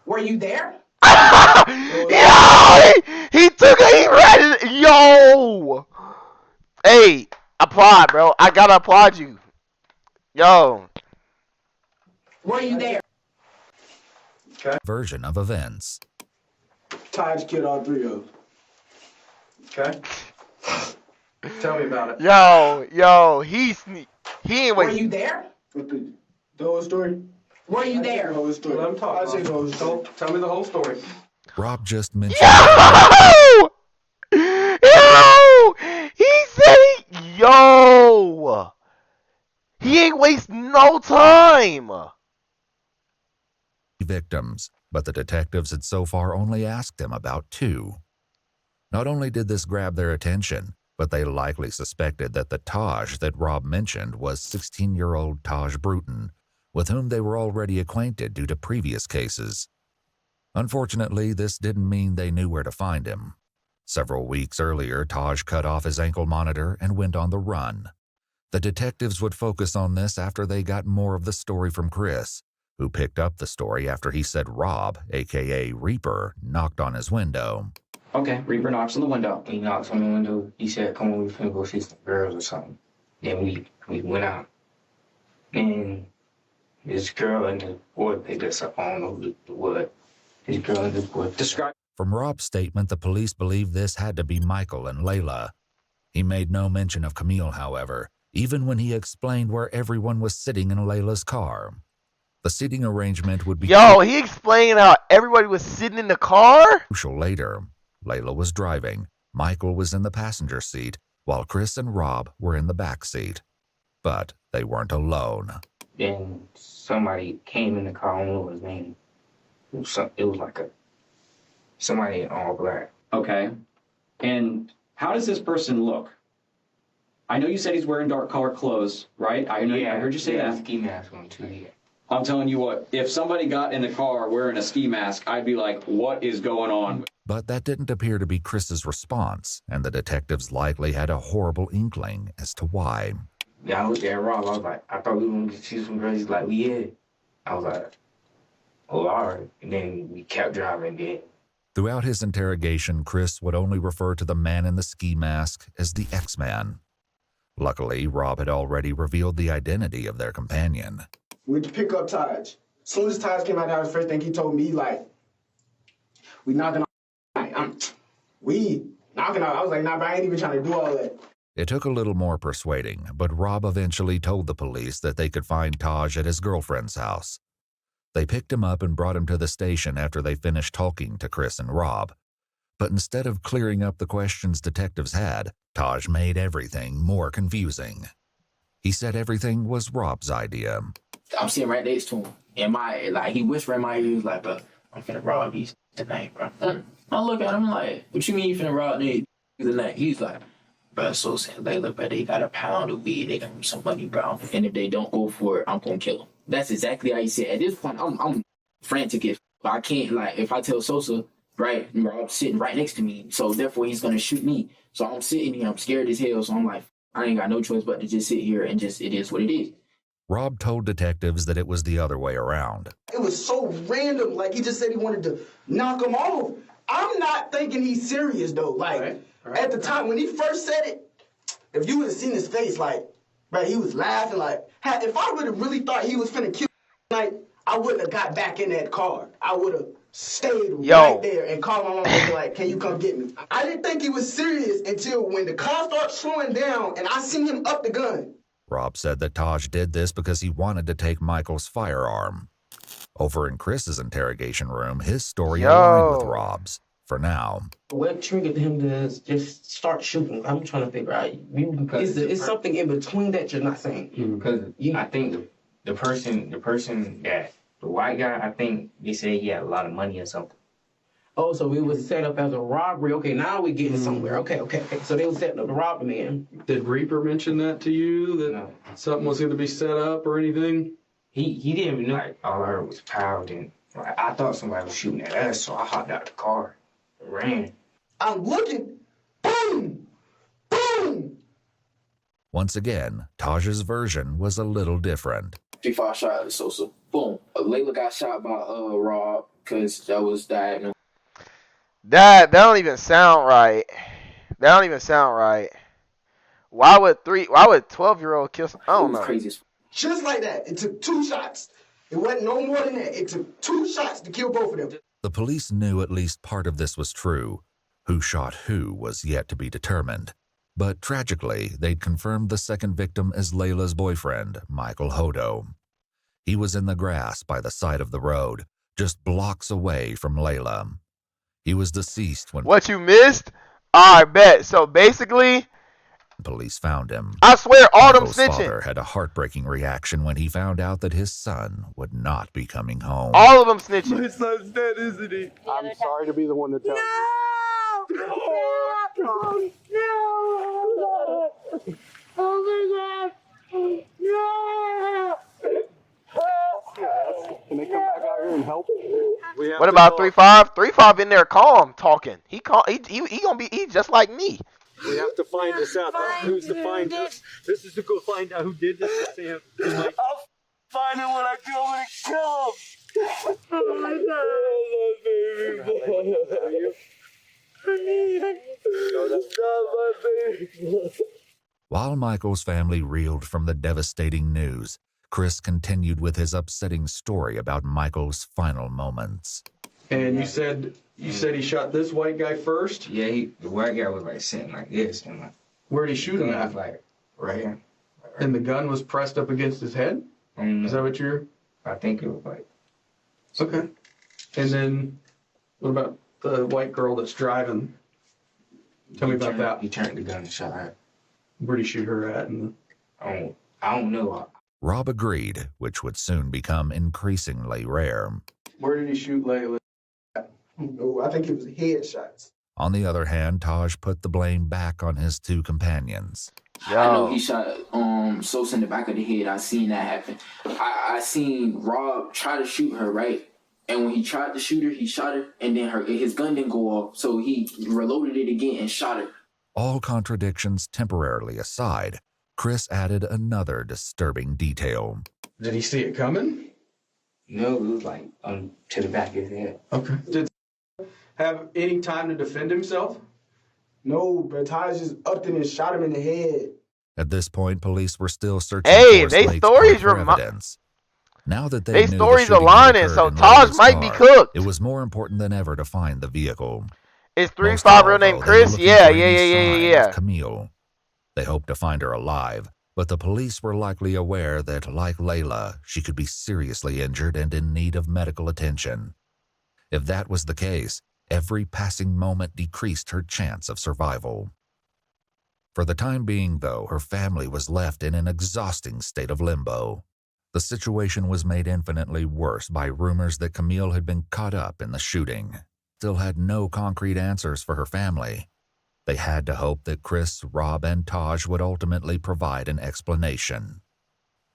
Speaker 6: Were you there?
Speaker 5: Yo, he read it. Yo. Hey, applaud, bro. I gotta applaud you. Yo.
Speaker 6: Were you there?
Speaker 2: Okay.
Speaker 7: Version of events.
Speaker 14: Taj killed all 3 of them.
Speaker 2: Okay. Tell me about it.
Speaker 5: Yo, he ain't
Speaker 6: Were you there?
Speaker 14: The whole story?
Speaker 6: Were you there?
Speaker 14: The whole story.
Speaker 2: Let him talk.
Speaker 14: I say the whole story.
Speaker 2: Tell me the whole story.
Speaker 7: Rob just mentioned.
Speaker 5: Yo! He said yo! He ain't wasting no time.
Speaker 7: Victims, but the detectives had so far only asked him about 2. Not only did this grab their attention, but they likely suspected that the Taj that Rob mentioned was 16-year-old Taj Bruton, with whom they were already acquainted due to previous cases. Unfortunately, this didn't mean they knew where to find him. Several weeks earlier, Taj cut off his ankle monitor and went on the run. The detectives would focus on this after they got more of the story from Chris, who picked up the story after he said Rob, a.k.a. Reaper, knocked on his window.
Speaker 1: Okay, Reaper knocks on the window.
Speaker 13: He knocks on the window. He said, come on, we finna go see some girls or something. Then we went out. And this girl and the boy picked us up. I don't know what. This girl and this boy.
Speaker 1: Describe.
Speaker 7: From Rob's statement, the police believe this had to be Michael and Layla. He made no mention of Camille, however, even when he explained where everyone was sitting in Layla's car. The seating arrangement would be...
Speaker 5: Yo, he explained how everybody was sitting in the car?
Speaker 7: Crucial later. Layla was driving. Michael was in the passenger seat, while Chris and Rob were in the back seat. But they weren't alone.
Speaker 13: Then somebody came in the car. I don't know what his name. It was like somebody in all black.
Speaker 1: Okay. And how does this person look? I know you said he's wearing dark colored clothes, right? I heard you say that.
Speaker 13: Ski mask on too. Yeah.
Speaker 1: I'm telling you what, if somebody got in the car wearing a ski mask, I'd be like, what is going on?
Speaker 7: But that didn't appear to be Chris's response, and the detectives likely had a horrible inkling as to why.
Speaker 13: Yeah, I looked at Rob. I was like, I thought we were going to see some girls. He's like, yeah. I was like, oh, all right. And then we kept driving then.
Speaker 7: Throughout his interrogation, Chris would only refer to the man in the ski mask as the X-Man. Luckily, Rob had already revealed the identity of their companion.
Speaker 14: We pick up Taj. As soon as Taj came out of the house, first thing he told me, like, we knocking on. We knocking on. I was like, nah, but I ain't even trying to do all that.
Speaker 7: It took a little more persuading, but Rob eventually told the police that they could find Taj at his girlfriend's house. They picked him up and brought him to the station after they finished talking to Chris and Rob. But instead of clearing up the questions detectives had, Taj made everything more confusing. He said everything was Rob's idea.
Speaker 16: I'm sitting right next to him, and he whispered in my ear, he was like, bro, I'm finna rob these tonight, bro. I look at him like, what you mean you finna rob these tonight? He's like, bro, so saying, they look, bro, they got a pound of weed, they got some money, bro, and if they don't go for it, I'm gonna kill them. That's exactly how he said. At this point, I'm frantic if I can't, if I tell Sosa, right, Rob's sitting right next to me, so therefore he's gonna shoot me. So I'm sitting here, I'm scared as hell, so I'm like, I ain't got no choice but to just sit here and just, it is what it is.
Speaker 7: Rob told detectives that it was the other way around.
Speaker 14: It was so random. Like, he just said he wanted to knock him off. I'm not thinking he's serious, though. Like, at the time, when he first said it, if you would have seen his face, like, But he was laughing like, if I would have really thought he was finna kill me, I wouldn't have got back in that car. I would have stayed right there and called my mom and be like, can you come get me? I didn't think he was serious until when the car started slowing down and I seen him up the gun.
Speaker 7: Rob said that Taj did this because he wanted to take Michael's firearm. Over in Chris's interrogation room, his story aligned with Rob's. For now.
Speaker 17: What triggered him to just start shooting? I'm trying to figure out. It's something in between that you're not saying.
Speaker 13: Because I think the person that the white guy, I think they said he had a lot of money or something.
Speaker 17: Oh, so it was set up as a robbery. Okay, now we're getting somewhere. Okay. So they were setting up the robbery man.
Speaker 2: Did Reaper mention that to you, that something was going to be set up or anything?
Speaker 13: He didn't even know. Like, all I heard was power. Then I thought somebody was shooting at us, so I hopped out the car and ran.
Speaker 14: I'm looking. Boom! Boom!
Speaker 7: Once again, Taj's version was a little different.
Speaker 16: 3-5 shot at Sosa. Boom. Layla got shot by Rob because that was diagonal.
Speaker 5: That don't even sound right. That don't even sound right. Why would 12-year-old kill some, I don't know.
Speaker 16: Crazy.
Speaker 14: Just like that. It took 2 shots. It wasn't no more than that. It took 2 shots to kill both of them.
Speaker 7: The police knew at least part of this was true. Who shot who was yet to be determined. But tragically, they'd confirmed the second victim as Layla's boyfriend, Michael Hodo. He was in the grass by the side of the road, just blocks away from Layla. He was deceased when...
Speaker 5: What you missed? I bet. So basically...
Speaker 7: Police found him.
Speaker 5: I swear, all them
Speaker 7: Michael's
Speaker 5: snitching.
Speaker 7: father had a heartbreaking reaction when he found out that his son would not be coming home.
Speaker 5: All of them snitching.
Speaker 2: My son's dead, isn't he? I'm sorry to be the one to tell you.
Speaker 8: Oh my God! No!
Speaker 2: Can they come back out here and help?
Speaker 5: What about 3-5? 3-5 in there calm, talking. He gonna be just like me.
Speaker 2: We have to find this out. Who's to find us? This is to go find out who did this to Sam. I'll find him when I go and kill him. Oh my God. No, that's not my baby.
Speaker 7: While Michael's family reeled from the devastating news, Chris continued with his upsetting story about Michael's final moments.
Speaker 2: And you said he shot this white guy first?
Speaker 13: Yeah, the white guy was like sitting like this, and like.
Speaker 2: Where'd he shoot him at?
Speaker 13: Like right here.
Speaker 2: And the gun was pressed up against his head? Is that what you're?
Speaker 13: I think it was like.
Speaker 2: Okay. And then, what about the white girl that's driving? Tell me about that.
Speaker 13: He turned the gun and shot her.
Speaker 2: Where'd he shoot her at?
Speaker 13: I don't know.
Speaker 7: Rob agreed, which would soon become increasingly rare.
Speaker 2: Where did he shoot Layla?
Speaker 14: No, I think it was headshots.
Speaker 7: On the other hand, Taj put the blame back on his 2 companions.
Speaker 16: I know he shot Sosa in the back of the head. I seen that happen. I seen Rob try to shoot her, right? And when he tried to shoot her, he shot her, and then his gun didn't go off, so he reloaded it again and shot her.
Speaker 7: All contradictions temporarily aside, Chris added another disturbing detail.
Speaker 2: Did he see it coming?
Speaker 13: No, it was like to the back of his head.
Speaker 2: Okay. Did he have any time to defend himself?
Speaker 14: No, but Taj just upped it and shot him in the head.
Speaker 7: At this point, police were still searching for
Speaker 5: they stories
Speaker 7: evidence. Now that they knew
Speaker 5: stories
Speaker 7: the shooting
Speaker 5: aligning,
Speaker 7: had
Speaker 5: so
Speaker 7: occurred in
Speaker 5: Taj
Speaker 7: Layla's
Speaker 5: might be
Speaker 7: car,
Speaker 5: cooked.
Speaker 7: It was more important than ever to find the vehicle.
Speaker 5: Is
Speaker 7: Most
Speaker 5: 3-5
Speaker 7: of
Speaker 5: real
Speaker 7: all,
Speaker 5: name
Speaker 7: though, they
Speaker 5: Chris?
Speaker 7: were looking
Speaker 5: Yeah.
Speaker 7: for any sign of Camille. They hoped to find her alive, but the police were likely aware that, like Layla, she could be seriously injured and in need of medical attention. If that was the case, every passing moment decreased her chance of survival. For the time being, though, her family was left in an exhausting state of limbo. The situation was made infinitely worse by rumors that Camille had been caught up in the shooting. Still had no concrete answers for her family. They had to hope that Chris, Rob, and Taj would ultimately provide an explanation.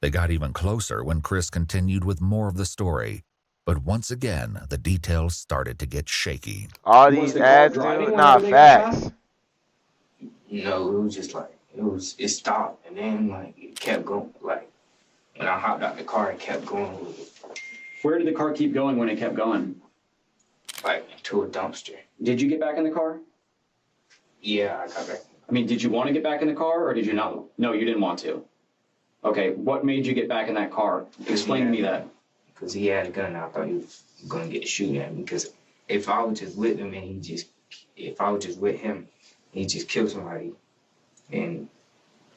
Speaker 7: They got even closer when Chris continued with more of the story, but once again, the details started to get shaky.
Speaker 5: All these ads, dude, not facts.
Speaker 13: No, it was just like, it stopped, and then like it kept going, like, when I hopped out the car, it kept going.
Speaker 1: Where did the car keep going when it kept going?
Speaker 13: Like, to a dumpster.
Speaker 1: Did you get back in the car?
Speaker 13: Yeah, I got back.
Speaker 1: I mean, did you want to get back in the car, or did you not? No, you didn't want to. Okay, what made you get back in that car? Explain to me that.
Speaker 13: Because he had a gun, I thought he was gonna get to shoot at me. Because if I was just with him and if I was just with him, he just killed somebody, and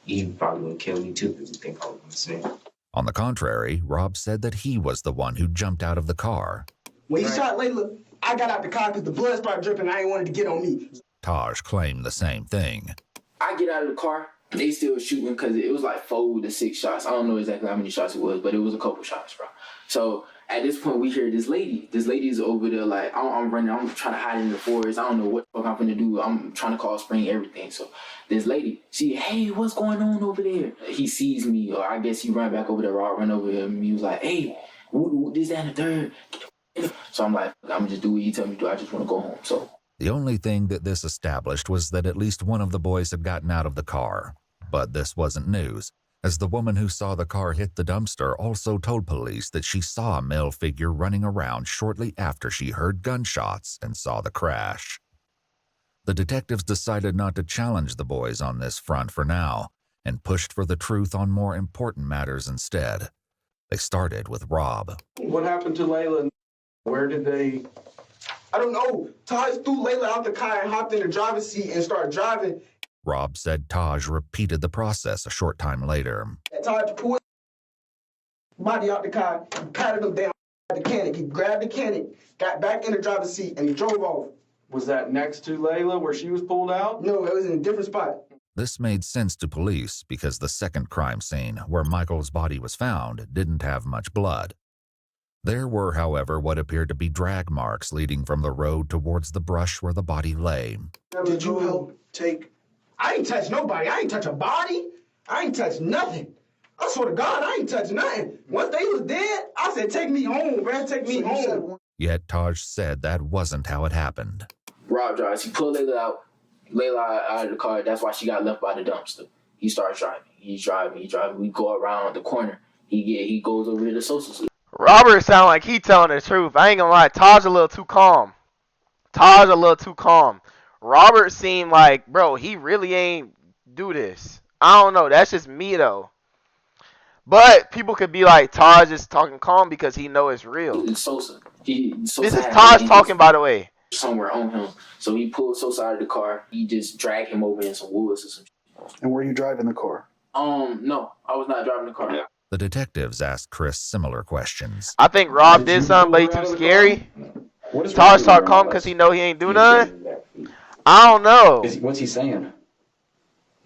Speaker 13: he probably would kill me too because he think I was gonna snitch.
Speaker 7: On the contrary, Rob said that he was the one who jumped out of the car.
Speaker 14: When he shot Layla, I got out the car because the blood started dripping. I ain't wanted to get on me.
Speaker 7: Taj claimed the same thing.
Speaker 16: I get out of the car, they still shooting because it was like 4 to 6 shots. I don't know exactly how many shots it was, but it was a couple shots, bro. So at this point, we hear this lady. This lady is over there like, I'm running. I'm trying to hide in the forest. I don't know what the fuck I'm going to do. I'm trying to call Spring, everything. So this lady, hey, what's going on over there? He sees me, or I guess he ran back over there. Rob ran over there, and he was like, hey, this, that, and the third. So I'm like, I'm going to just do what you tell me to do. I just want to go home. So
Speaker 7: The only thing that this established was that at least one of the boys had gotten out of the car. But this wasn't news, as the woman who saw the car hit the dumpster also told police that she saw a male figure running around shortly after she heard gunshots and saw the crash. The detectives decided not to challenge the boys on this front for now, and pushed for the truth on more important matters instead. They started with Rob.
Speaker 15: What happened to Layla? Where did they...
Speaker 14: I don't know. Taj threw Layla out the car and hopped in the driver's seat and started driving.
Speaker 7: Rob said Taj repeated the process a short time later.
Speaker 14: Taj pulled his body out the car, he patted him down at the mechanic. He grabbed the mechanic, got back in the driver's seat, and he drove off.
Speaker 15: Was that next to Layla where she was pulled out?
Speaker 14: No, it was in a different spot.
Speaker 7: This made sense to police because the second crime scene, where Michael's body was found, didn't have much blood. There were, however, what appeared to be drag marks leading from the road towards the brush where the body lay.
Speaker 15: Did you help take...
Speaker 14: I ain't touch nobody. I ain't touch a body. I ain't touch nothing. I swear to God, I ain't touch nothing. Once they was dead, I said, take me home, man. Take me home.
Speaker 7: Yet Taj said that wasn't how it happened.
Speaker 16: Rob drives. He pulled Layla out of the car. That's why she got left by the dumpster. He starts driving. He's driving. We go around the corner. He goes over to the social sleep.
Speaker 5: Robert sound like he telling the truth. I ain't gonna lie. Taj a little too calm. Robert seemed like, bro, he really ain't do this. I don't know. That's just me, though. But people could be like, Taj is talking calm because he know it's real.
Speaker 16: It's Sosa.
Speaker 5: This is Taj talking, by the way.
Speaker 16: Somewhere on him. So he pulled Sosa out of the car. He just dragged him over in some woods or some shit.
Speaker 15: And were you driving the car?
Speaker 16: No. I was not driving the car. Yeah.
Speaker 7: The detectives asked Chris similar questions.
Speaker 5: I think Rob did something, but he too scary. Taj talk calm because he know he ain't do nothing. I don't know.
Speaker 1: What's he saying?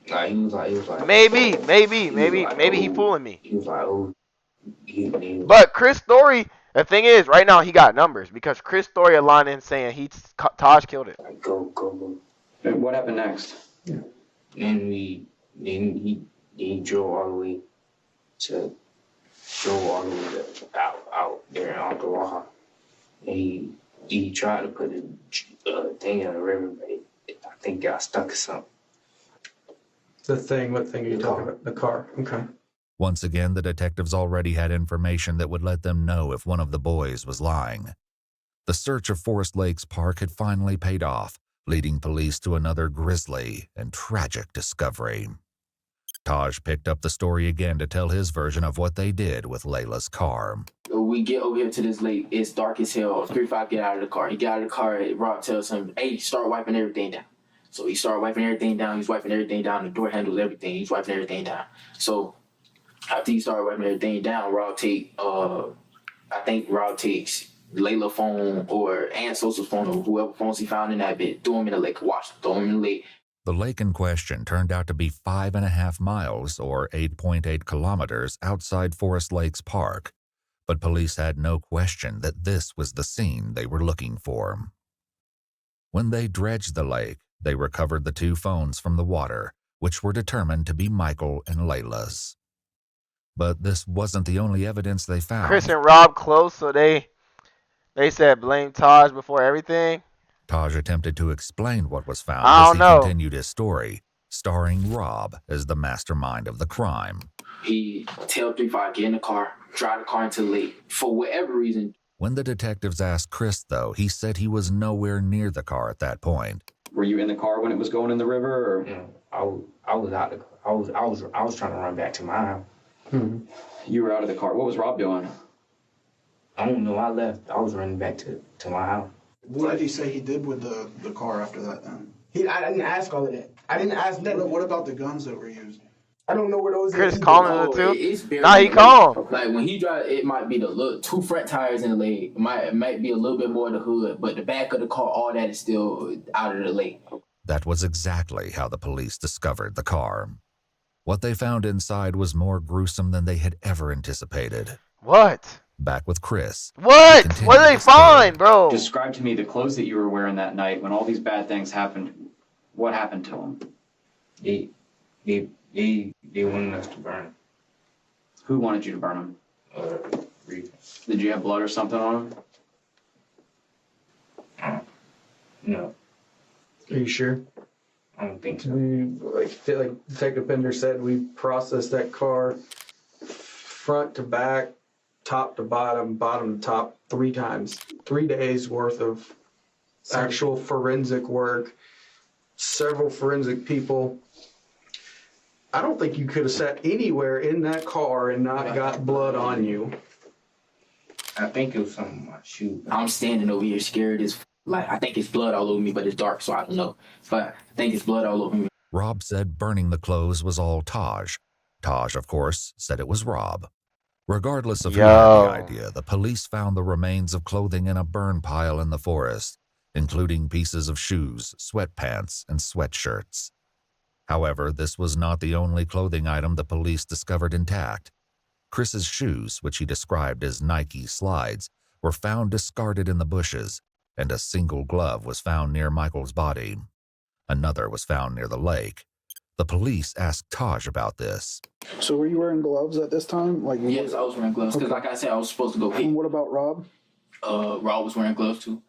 Speaker 13: Nah, he was like.
Speaker 5: Maybe he fooling me.
Speaker 13: He was like, oh.
Speaker 5: But Chris Story, the thing is, right now he got numbers because Chris Story aligned in saying Taj killed it.
Speaker 13: Like, go.
Speaker 1: And what happened next?
Speaker 13: Yeah. Then he drove all the way out there in Ottawa. And he tried to put a thing in the river, but I think got stuck or something.
Speaker 15: What thing are you talking about? The car. Okay.
Speaker 7: Once again, the detectives already had information that would let them know if one of the boys was lying. The search of Forest Lakes Park had finally paid off, leading police to another grisly and tragic discovery. Taj picked up the story again to tell his version of what they did with Layla's car.
Speaker 16: We get over here to this lake. It's dark as hell. 3-5 get out of the car. He got out of the car. Rob tells him, hey, start wiping everything down. So he started wiping everything down. He's wiping everything down. The door handles everything. He's wiping everything down. So after he started wiping everything down, Rob takes Layla's phone and Sosa's phone or whoever phones he found in that bit. Throw him in the lake. Throw him in the lake.
Speaker 7: The lake in question turned out to be 5.5 miles or 8.8 kilometers outside Forest Lakes Park, but police had no question that this was the scene they were looking for. When they dredged the lake, they recovered the 2 phones from the water, which were determined to be Michael and Layla's. But this wasn't the only evidence they found.
Speaker 5: Chris and Rob close, so they said blame Taj before everything.
Speaker 7: Taj attempted to explain what was found
Speaker 5: I
Speaker 7: as
Speaker 5: don't
Speaker 7: he
Speaker 5: know.
Speaker 7: continued his story, starring Rob as the mastermind of the crime.
Speaker 16: He tell 3-5 get in the car, drive the car into the lake for whatever reason.
Speaker 7: When the detectives asked Chris, though, he said he was nowhere near the car at that point.
Speaker 1: Were you in the car when it was going in the river? Or?
Speaker 13: Yeah, I was out the car. I was trying to run back to my house.
Speaker 1: You were out of the car. What was Rob doing?
Speaker 13: I don't know. I left. I was running back to my house.
Speaker 15: What did he say he did with the car after that then?
Speaker 14: I didn't ask all of that. I didn't ask that.
Speaker 15: What about the guns that were used?
Speaker 14: I don't know where those
Speaker 5: Chris
Speaker 14: are.
Speaker 5: calling it too. Nah, he calm.
Speaker 16: Like when he drive, it might be the little 2 front tires in the leg. It might be a little bit more of the hood, but the back of the car, all that is still out of the leg.
Speaker 7: That was exactly how the police discovered the car. What they found inside was more gruesome than they had ever anticipated.
Speaker 5: What?
Speaker 7: Back with Chris.
Speaker 5: What? What did they find, bro?
Speaker 1: Describe to me the clothes that you were wearing that night when all these bad things happened. What happened to them?
Speaker 13: They wanted us to burn them.
Speaker 1: Who wanted you to burn them? Did you have blood or something on them?
Speaker 13: No.
Speaker 18: Are you sure?
Speaker 13: I don't think so.
Speaker 18: Like Detective Pender said, we processed that car front to back, top to bottom, bottom to top 3 times. 3 days worth of actual forensic work, several forensic people. I don't think you could have sat anywhere in that car and not got blood on you.
Speaker 13: I think it was something on my shoe.
Speaker 16: I'm standing over here scared as like I think it's blood all over me, but it's dark, so I don't know. But I think it's blood all over me.
Speaker 7: Rob said burning the clothes was all Taj. Taj, of course, said it was Rob. Regardless of who had the idea, the police found the remains of clothing in a burn pile in the forest, including pieces of shoes, sweatpants, and sweatshirts. However, this was not the only clothing item the police discovered intact. Chris's shoes, which he described as Nike slides, were found discarded in the bushes, and a single glove was found near Michael's body. Another was found near the lake. The police asked Taj about this.
Speaker 15: So were you wearing gloves at this time?
Speaker 16: Yes, I was wearing gloves because, like I said, I was supposed to go pee.
Speaker 15: And what about Rob?
Speaker 16: Rob was wearing gloves too.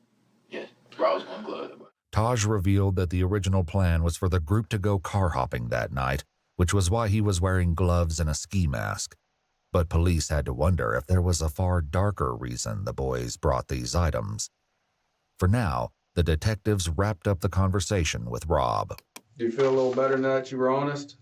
Speaker 16: Yeah, Rob was wearing gloves.
Speaker 7: Taj revealed that the original plan was for the group to go car hopping that night, which was why he was wearing gloves and a ski mask. But police had to wonder if there was a far darker reason the boys brought these items. For now, the detectives wrapped up the conversation with Rob.
Speaker 18: Do you feel a little better now that you were honest?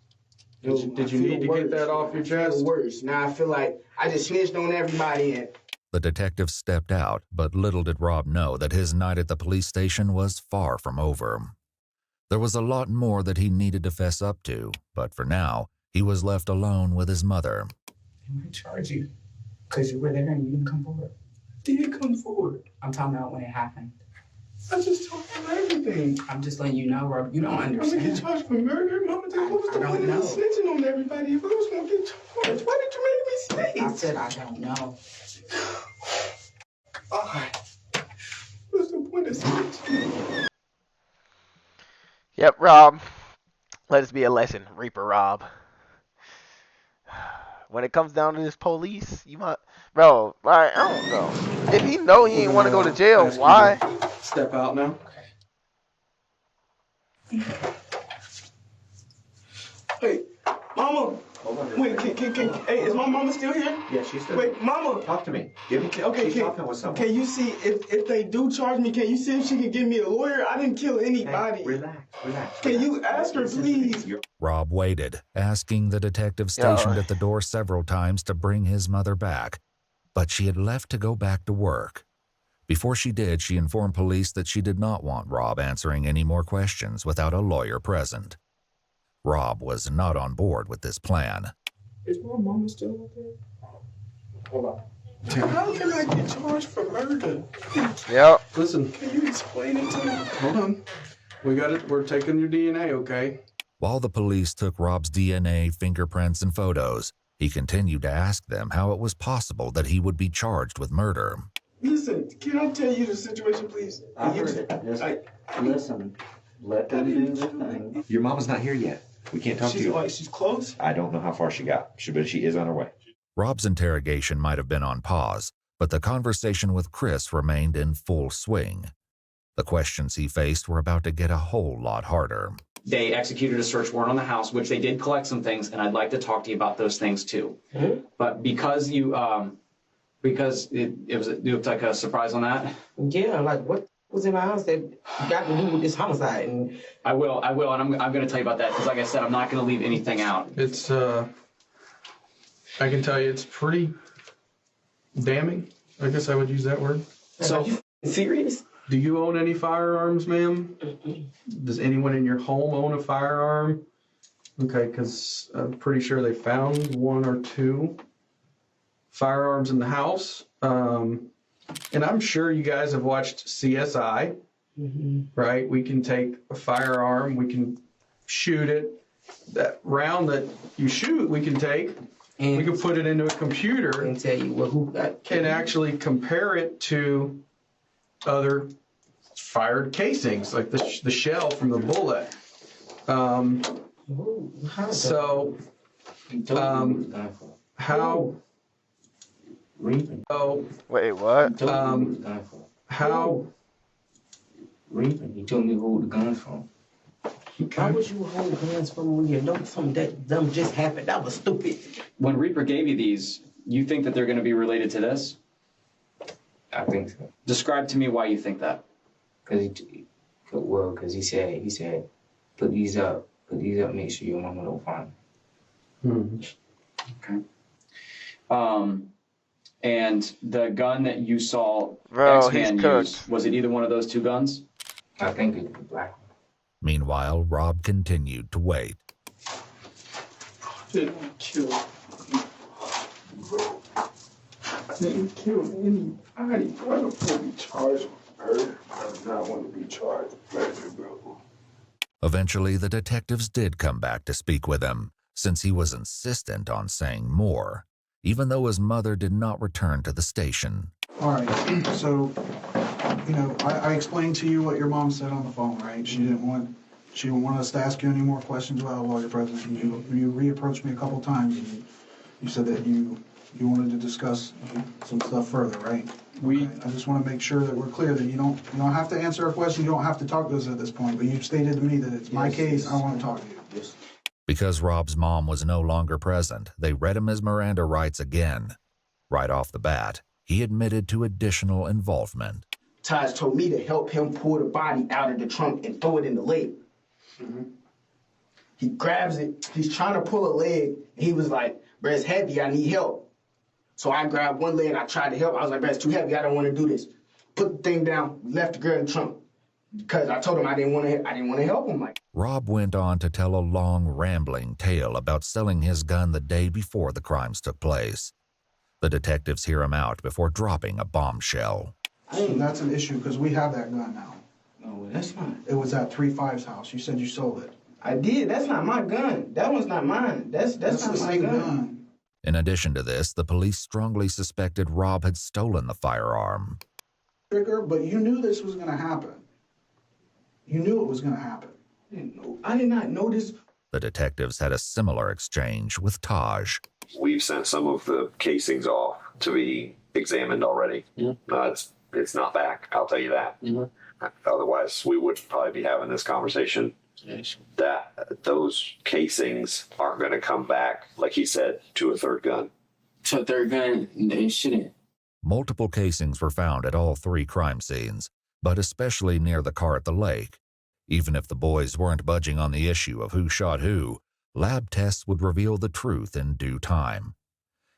Speaker 18: Did you need to get that off your chest?
Speaker 14: Worse. Now I feel like I just snitched on everybody and
Speaker 7: The detective stepped out, but little did Rob know that his night at the police station was far from over. There was a lot more that he needed to fess up to, but for now, he was left alone with his mother.
Speaker 13: I'm going to charge you because you were there and you didn't come forward.
Speaker 14: Did come forward.
Speaker 13: I'm talking about when it happened.
Speaker 14: I just told him everything.
Speaker 13: I'm just letting you know, Rob. You don't understand.
Speaker 14: I'm gonna get charged for murder. Mama, what was the point of me snitching on everybody if I was gonna get charged? Why did you make me snitch?
Speaker 13: I said I don't know.
Speaker 14: Alright. What's the point of snitching?
Speaker 5: Yep, Rob. Let this be a lesson, Reaper Rob. When it comes down to this police, you might, bro. Like, I don't know. If he know he ain't want to go to jail, why?
Speaker 18: Step out now.
Speaker 14: Hey, Mama. Wait, hey, is my mama still here?
Speaker 19: Yeah, she's still
Speaker 14: here. Wait, Mama.
Speaker 19: Talk to me. Give me.
Speaker 14: Okay,
Speaker 19: she's talking with someone.
Speaker 14: Can you see if they do charge me? Can you see if she can give me a lawyer? I didn't kill anybody.
Speaker 19: Hey, relax.
Speaker 14: Can you ask her, please?
Speaker 7: Rob waited, asking the detective stationed at the door several times to bring his mother back, but she had left to go back to work. Before she did, she informed police that she did not want Rob answering any more questions without a lawyer present. Rob was not on board with this plan.
Speaker 14: Is my mama still up there? Hold on. How can I get charged for murder?
Speaker 5: Yep.
Speaker 18: Listen.
Speaker 14: Can you explain it to me?
Speaker 18: Hold on. We got it. We're taking your DNA, okay?
Speaker 7: While the police took Rob's DNA, fingerprints, and photos, he continued to ask them how it was possible that he would be charged with murder.
Speaker 14: Listen, can I tell you the situation, please?
Speaker 19: I heard it. Listen, let them do the thing. Your mama's not here yet. We can't talk to you.
Speaker 14: She's close?
Speaker 19: I don't know how far she got, but she is on her way.
Speaker 7: Rob's interrogation might have been on pause, but the conversation with Chris remained in full swing. The questions he faced were about to get a whole lot harder.
Speaker 1: They executed a search warrant on the house, which they did collect some things, and I'd like to talk to you about those things too.
Speaker 17: Mm-hmm.
Speaker 1: But because you, because it looked like a surprise on that.
Speaker 17: Yeah, like what was in my house that got to do with this homicide? And
Speaker 1: I will, and I'm going to tell you about that because, like I said, I'm not going to leave anything out.
Speaker 18: It's I can tell you it's pretty damning. I guess I would use that word.
Speaker 17: So, are you serious?
Speaker 18: Do you own any firearms, ma'am? Does anyone in your home own a firearm? Okay, because I'm pretty sure they found 1 or 2 firearms in the house. And I'm sure you guys have watched CSI, right? We can take a firearm, we can shoot it. That round that you shoot, we can take, and we can put it into a computer
Speaker 17: and tell you who got
Speaker 18: and actually compare it to other fired casings, like the shell from the bullet. So, how? Oh,
Speaker 5: wait, what?
Speaker 18: How?
Speaker 13: Reaping. He told me who the guns from.
Speaker 17: Why would you hold guns from when you know something that dumb just happened? That was stupid.
Speaker 1: When Reaper gave you these, you think that they're going to be related to this?
Speaker 13: I think so.
Speaker 1: Describe to me why you think that.
Speaker 13: Because he said, put these up, make sure your mama don't find them.
Speaker 1: Okay. And the gun that you saw
Speaker 5: X-Man
Speaker 1: use, was it either one of those 2 guns?
Speaker 13: I think it's the black one.
Speaker 7: Meanwhile, Rob continued to wait.
Speaker 2: Didn't kill Didn't kill anybody. Why the fuck be charged with murder? I do not want to be charged with murder, bro.
Speaker 7: Eventually, the detectives did come back to speak with him, since he was insistent on saying more, even though his mother did not return to the station.
Speaker 15: All right, so, I explained to you what your mom said on the phone, right? She didn't want us to ask you any more questions about a lawyer presence. You reapproached me a couple times, and you said that you wanted to discuss some stuff further, right? I just want to make sure that we're clear that you don't have to answer our question. You don't have to talk to us at this point. But you've stated to me that it's my case. I want to talk to you. Yes.
Speaker 7: Because Rob's mom was no longer present, they read him his Miranda rights again. Right off the bat, he admitted to additional involvement.
Speaker 14: Taj told me to help him pull the body out of the trunk and throw it in the lake. He grabs it. He's trying to pull a leg. And he was like, "Bro, it's heavy. I need help." So I grabbed one leg. I tried to help. I was like, "Bro, it's too heavy. I don't want to do this." Put the thing down. Left the girl in the trunk because I told him I didn't want to help him.
Speaker 7: Rob went on to tell a long, rambling tale about selling his gun the day before the crimes took place. The detectives hear him out before dropping a bombshell.
Speaker 15: So that's an issue because we have that gun now.
Speaker 14: No, that's not.
Speaker 15: It was at 3-5's house. You said you sold it.
Speaker 14: I did. That's not my gun. That one's not mine. That's not
Speaker 15: the
Speaker 14: my
Speaker 15: same
Speaker 14: gun.
Speaker 7: In addition to this, the police strongly suspected Rob had stolen the firearm.
Speaker 15: Trigger, but you knew this was going to happen. You knew it was going to happen.
Speaker 14: I did not know this.
Speaker 7: The detectives had a similar exchange with Taj.
Speaker 20: We've sent some of the casings off to be examined already. It's not back, I'll tell you that. Otherwise, we wouldn't probably be having this conversation. That those casings aren't going to come back, like he said, to a third gun.
Speaker 16: To a third gun, they shouldn't.
Speaker 7: Multiple casings were found at all 3 crime scenes, but especially near the car at the lake. Even if the boys weren't budging on the issue of who shot who, lab tests would reveal the truth in due time.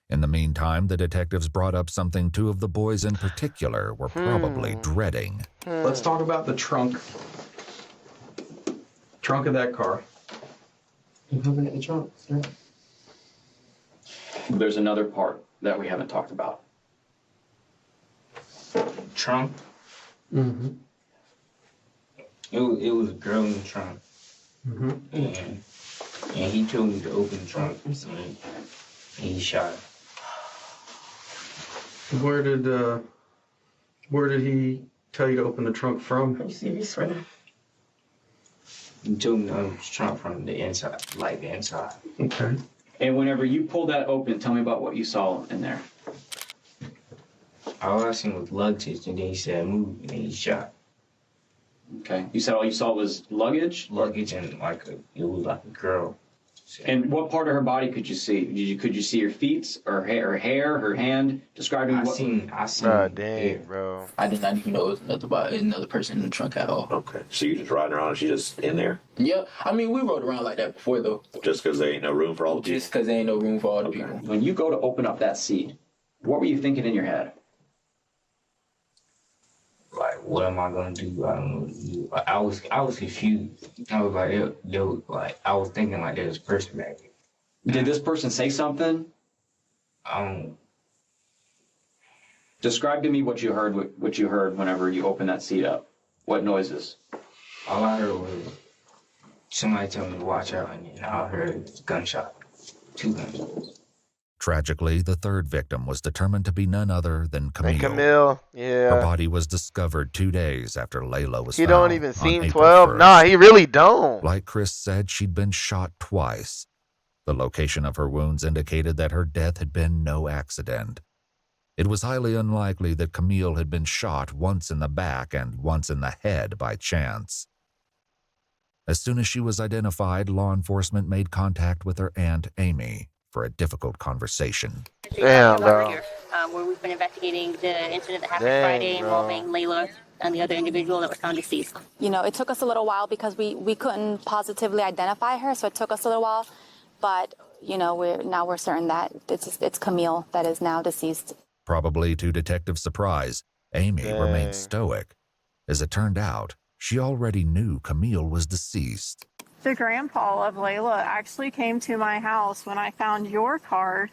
Speaker 7: In the meantime, the detectives brought up something 2 of the boys in particular were probably dreading.
Speaker 18: Let's talk about the trunk. Trunk of that car.
Speaker 17: You looking at the trunk, sir?
Speaker 1: There's another part that we haven't talked about.
Speaker 13: Trunk? Mm-hmm. It was a girl in the trunk. And he told me to open the trunk, and he shot her.
Speaker 18: Where did he tell you to open the trunk from?
Speaker 17: Are you serious right now?
Speaker 13: He told me to open the trunk from the inside, like the inside.
Speaker 18: Okay.
Speaker 1: And whenever you pulled that open, tell me about what you saw in there.
Speaker 13: All I seen was luggage, and then he said move, and then he shot.
Speaker 1: Okay. You said all you saw was luggage?
Speaker 13: Luggage and it was like a girl.
Speaker 1: And what part of her body could you see? Could you see her feet, or hair, her hand? Describing
Speaker 13: I
Speaker 1: what.
Speaker 13: seen.
Speaker 5: Dang, bro.
Speaker 16: I did not even know it was another person in the trunk at all.
Speaker 20: Okay. So you just riding around and she just in there?
Speaker 16: Yeah, I mean, we rode around like that before, though.
Speaker 20: Just because there ain't no room for all the people?
Speaker 16: Just because there ain't no room for all the people.
Speaker 1: When you go to open up that seat, what were you thinking in your head?
Speaker 13: Like, what am I gonna do? I don't know. I was confused. I was like, I was thinking like there's a person back here.
Speaker 1: Did this person say something? Describe to me what you heard. What you heard whenever you opened that seat up. What noises?
Speaker 13: All I heard was somebody tell me to watch out, and then I heard gunshot, 2 gunshots.
Speaker 7: Tragically, the third victim was determined to be none other than Camille.
Speaker 5: Camille, yeah.
Speaker 7: Her body was discovered 2 days after Layla was
Speaker 5: He
Speaker 7: found.
Speaker 5: don't even
Speaker 7: on
Speaker 5: seem
Speaker 7: April
Speaker 5: 12.
Speaker 7: 1st.
Speaker 5: Nah, he really don't.
Speaker 7: Like Chris said, she'd been shot twice. The location of her wounds indicated that her death had been no accident. It was highly unlikely that Camille had been shot once in the back and once in the head by chance. As soon as she was identified, law enforcement made contact with her aunt, Amy, for a difficult conversation.
Speaker 5: Damn, bro.
Speaker 21: Where we've been investigating the incident that happened
Speaker 5: Dang,
Speaker 21: Friday
Speaker 5: bro.
Speaker 21: involving Layla and the other individual that was found deceased.
Speaker 22: You know, it took us a little while because we couldn't positively identify her, so it took us a little while. But, you know, we're certain that it's Camille that is now deceased.
Speaker 7: Probably to detectives' surprise, Amy remained stoic. As it turned out, she already knew Camille was deceased.
Speaker 12: The grandpa of Layla actually came to my house when I found your card,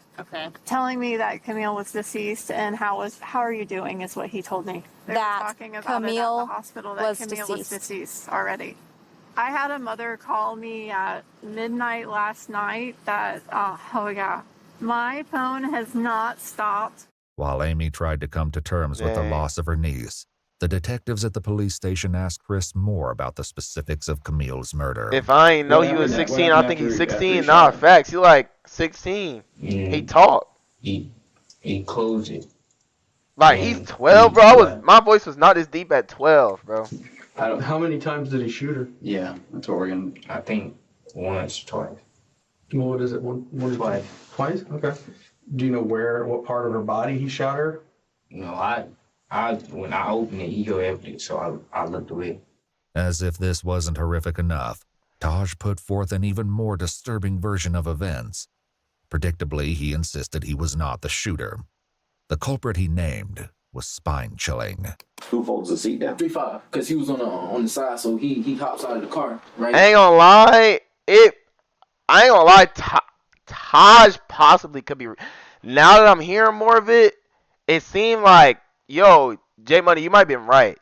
Speaker 12: telling me that Camille was deceased and how are you doing is what he told me. They were talking about
Speaker 22: Camille
Speaker 12: it at the hospital that Camille was deceased already. I had a mother call me at midnight last night that, my phone has not stopped.
Speaker 7: While Amy tried to come to terms with the loss of her niece, the detectives at the police station asked Chris more about the specifics of Camille's murder.
Speaker 5: If I ain't know he was 16, I think he's 16. Nah, facts. He like 16. He talked.
Speaker 13: He closed it.
Speaker 5: Like, he's 12, bro. My voice was not this deep at 12, bro.
Speaker 18: How many times did he shoot her?
Speaker 1: Yeah, that's what we're gonna.
Speaker 13: I think once, twice.
Speaker 18: What is it? One twice. Twice? Okay. Do you know what part of her body he shot her?
Speaker 13: No, when I opened it, he go empty, so I looked away.
Speaker 7: As if this wasn't horrific enough, Taj put forth an even more disturbing version of events. Predictably, he insisted he was not the shooter. The culprit he named was spine-chilling.
Speaker 20: Who folds the seat down?
Speaker 16: 3-5, because he was on the side, so he hops out of the car. Right.
Speaker 5: I ain't gonna lie. Taj possibly could be. Now that I'm hearing more of it, it seemed like, yo, J Money, you might be right.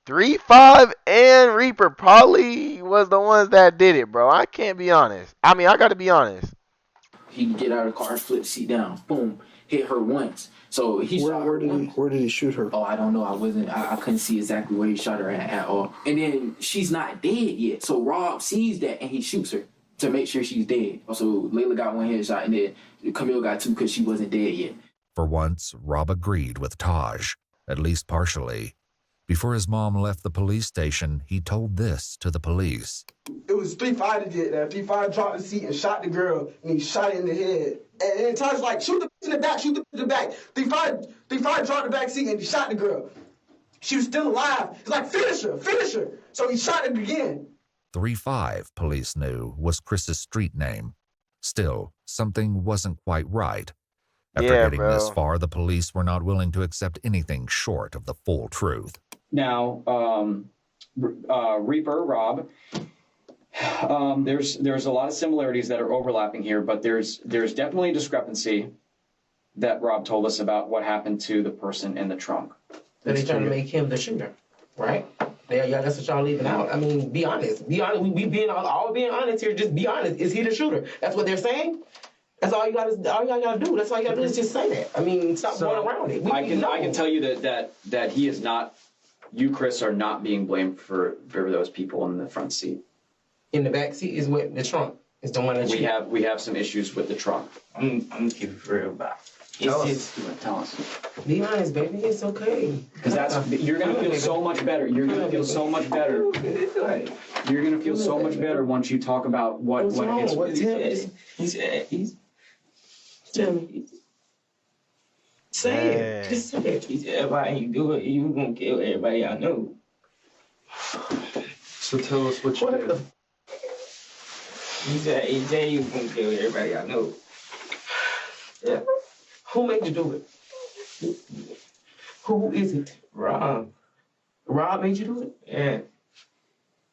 Speaker 5: 3-5 and Reaper probably was the ones that did it, bro. I can't be honest. I mean, I gotta be honest.
Speaker 16: He can get out of the car, flip the seat down, boom, hit her once. So he shot her once.
Speaker 18: Where did he shoot her?
Speaker 16: Oh, I don't know. I couldn't see exactly where he shot her at all. And then she's not dead yet. So Rob sees that and he shoots her to make sure she's dead. So Layla got one headshot and then Camille got 2 because she wasn't dead yet.
Speaker 7: For once, Rob agreed with Taj, at least partially. Before his mom left the police station, he told this to the police.
Speaker 14: It was 3-5 that did that. 3-5 dropped the seat and shot the girl, and he shot her in the head. And Taj was like, shoot the in the back, shoot the in the back. 3-5 dropped the back seat and he shot the girl. She was still alive. He's like, finish her. So he shot it again.
Speaker 7: 3-5, police knew, was Chris's street name. Still, something wasn't quite right. After getting this far, the police were not willing to accept anything short of the full truth.
Speaker 1: Now, Reaper, Rob, there's a lot of similarities that are overlapping here, but there's definitely a discrepancy that Rob told us about what happened to the person in the trunk.
Speaker 17: That they trying to make him the shooter, right? Yeah, that's what y'all leaving out. I mean, be honest. Be honest. We being all being honest here. Just be honest. Is he the shooter? That's what they're saying. That's all you gotta do. That's all you gotta do is just say that. I mean, stop going around it.
Speaker 1: I can tell you that he is not. You, Chris, are not being blamed for those people in the front seat.
Speaker 17: In the back seat is what the trunk is the one that
Speaker 1: we have some issues with the trunk.
Speaker 13: I'm gonna keep it real about.
Speaker 1: Tell us.
Speaker 17: Be honest, baby. It's okay.
Speaker 1: Because you're gonna feel so much better. You're gonna feel so much better. You're gonna feel so much better once you talk about what
Speaker 13: He's tell me. Say it. Just say it. He said, everybody you do it, you gonna kill everybody I know.
Speaker 18: So tell us what you did.
Speaker 13: He said you gonna kill everybody I know.
Speaker 17: Yeah. Who made you do it? Who is it?
Speaker 13: Rob.
Speaker 17: Rob made you do it?
Speaker 13: Yeah.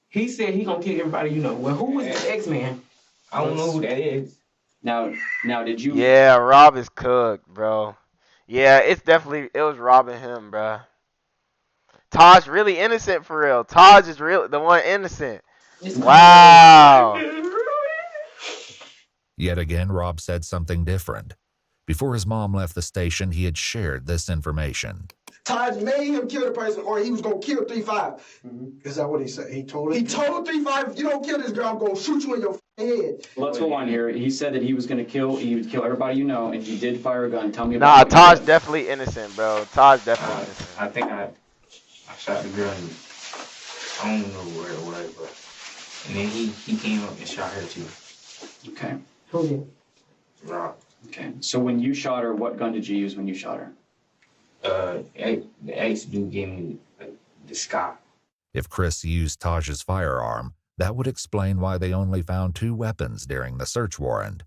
Speaker 17: He said he gonna kill everybody you know. Well, who is the X-Man?
Speaker 13: I don't know who that is.
Speaker 1: Now, did you?
Speaker 5: Yeah, Rob is cooked, bro. Yeah, it was robbing him, bro. Taj really innocent for real. Taj is real, the one innocent. Wow.
Speaker 7: Yet again, Rob said something different. Before his mom left the station, he had shared this information.
Speaker 14: Taj made him kill the person, or he was gonna kill 3-5.
Speaker 15: Is that what he said? He told
Speaker 14: He
Speaker 15: him?
Speaker 14: told 3-5, if you don't kill this girl, I'm gonna shoot you in your head.
Speaker 1: Let's go on here. He said that he would kill everybody you know, and he did fire a gun. Tell me about
Speaker 5: Nah,
Speaker 1: it.
Speaker 5: Taj definitely innocent, bro. Taj definitely innocent.
Speaker 13: I think I shot the girl. I don't know where it was, but and then he came up and shot her too.
Speaker 1: Okay.
Speaker 17: Who did?
Speaker 13: Rob.
Speaker 1: Okay. So when you shot her, what gun did you use when you shot her?
Speaker 13: The ex dude gave me the sky.
Speaker 7: If Chris used Taj's firearm, that would explain why they only found 2 weapons during the search warrant.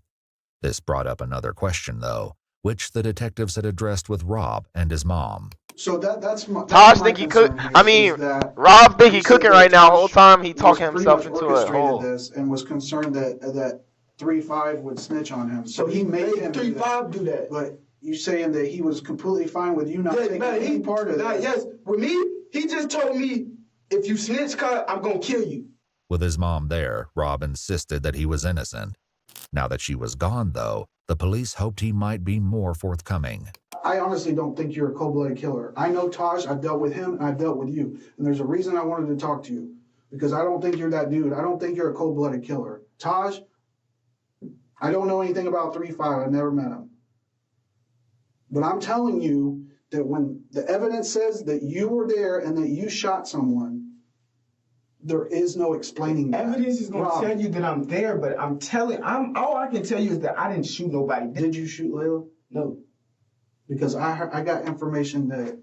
Speaker 7: This brought up another question, though, which the detectives had addressed with Rob and his mom.
Speaker 15: So that's my.
Speaker 5: Taj think he cook. I mean, Rob think he cooking right now. The whole time he talking himself into a hole.
Speaker 15: This and was concerned that 3-5 would snitch on him. So he made him
Speaker 14: 3-5 do that.
Speaker 15: But you saying that he was completely fine with you not taking any part of that?
Speaker 14: Yes, with me, he just told me, if you snitch, I'm gonna kill you.
Speaker 7: With his mom there, Rob insisted that he was innocent. Now that she was gone, though, the police hoped he might be more forthcoming.
Speaker 15: I honestly don't think you're a cold-blooded killer. I know Taj, I've dealt with him, and I've dealt with you. And there's a reason I wanted to talk to you. Because I don't think you're that dude. I don't think you're a cold-blooded killer. Taj, I don't know anything about 3-5. I've never met him. But I'm telling you that when the evidence says that you were there and that you shot someone, there is no explaining that.
Speaker 14: Evidence is gonna tell you that I'm there, but all I can tell you is that I didn't shoot nobody.
Speaker 15: Did you shoot Layla? No. Because I got information that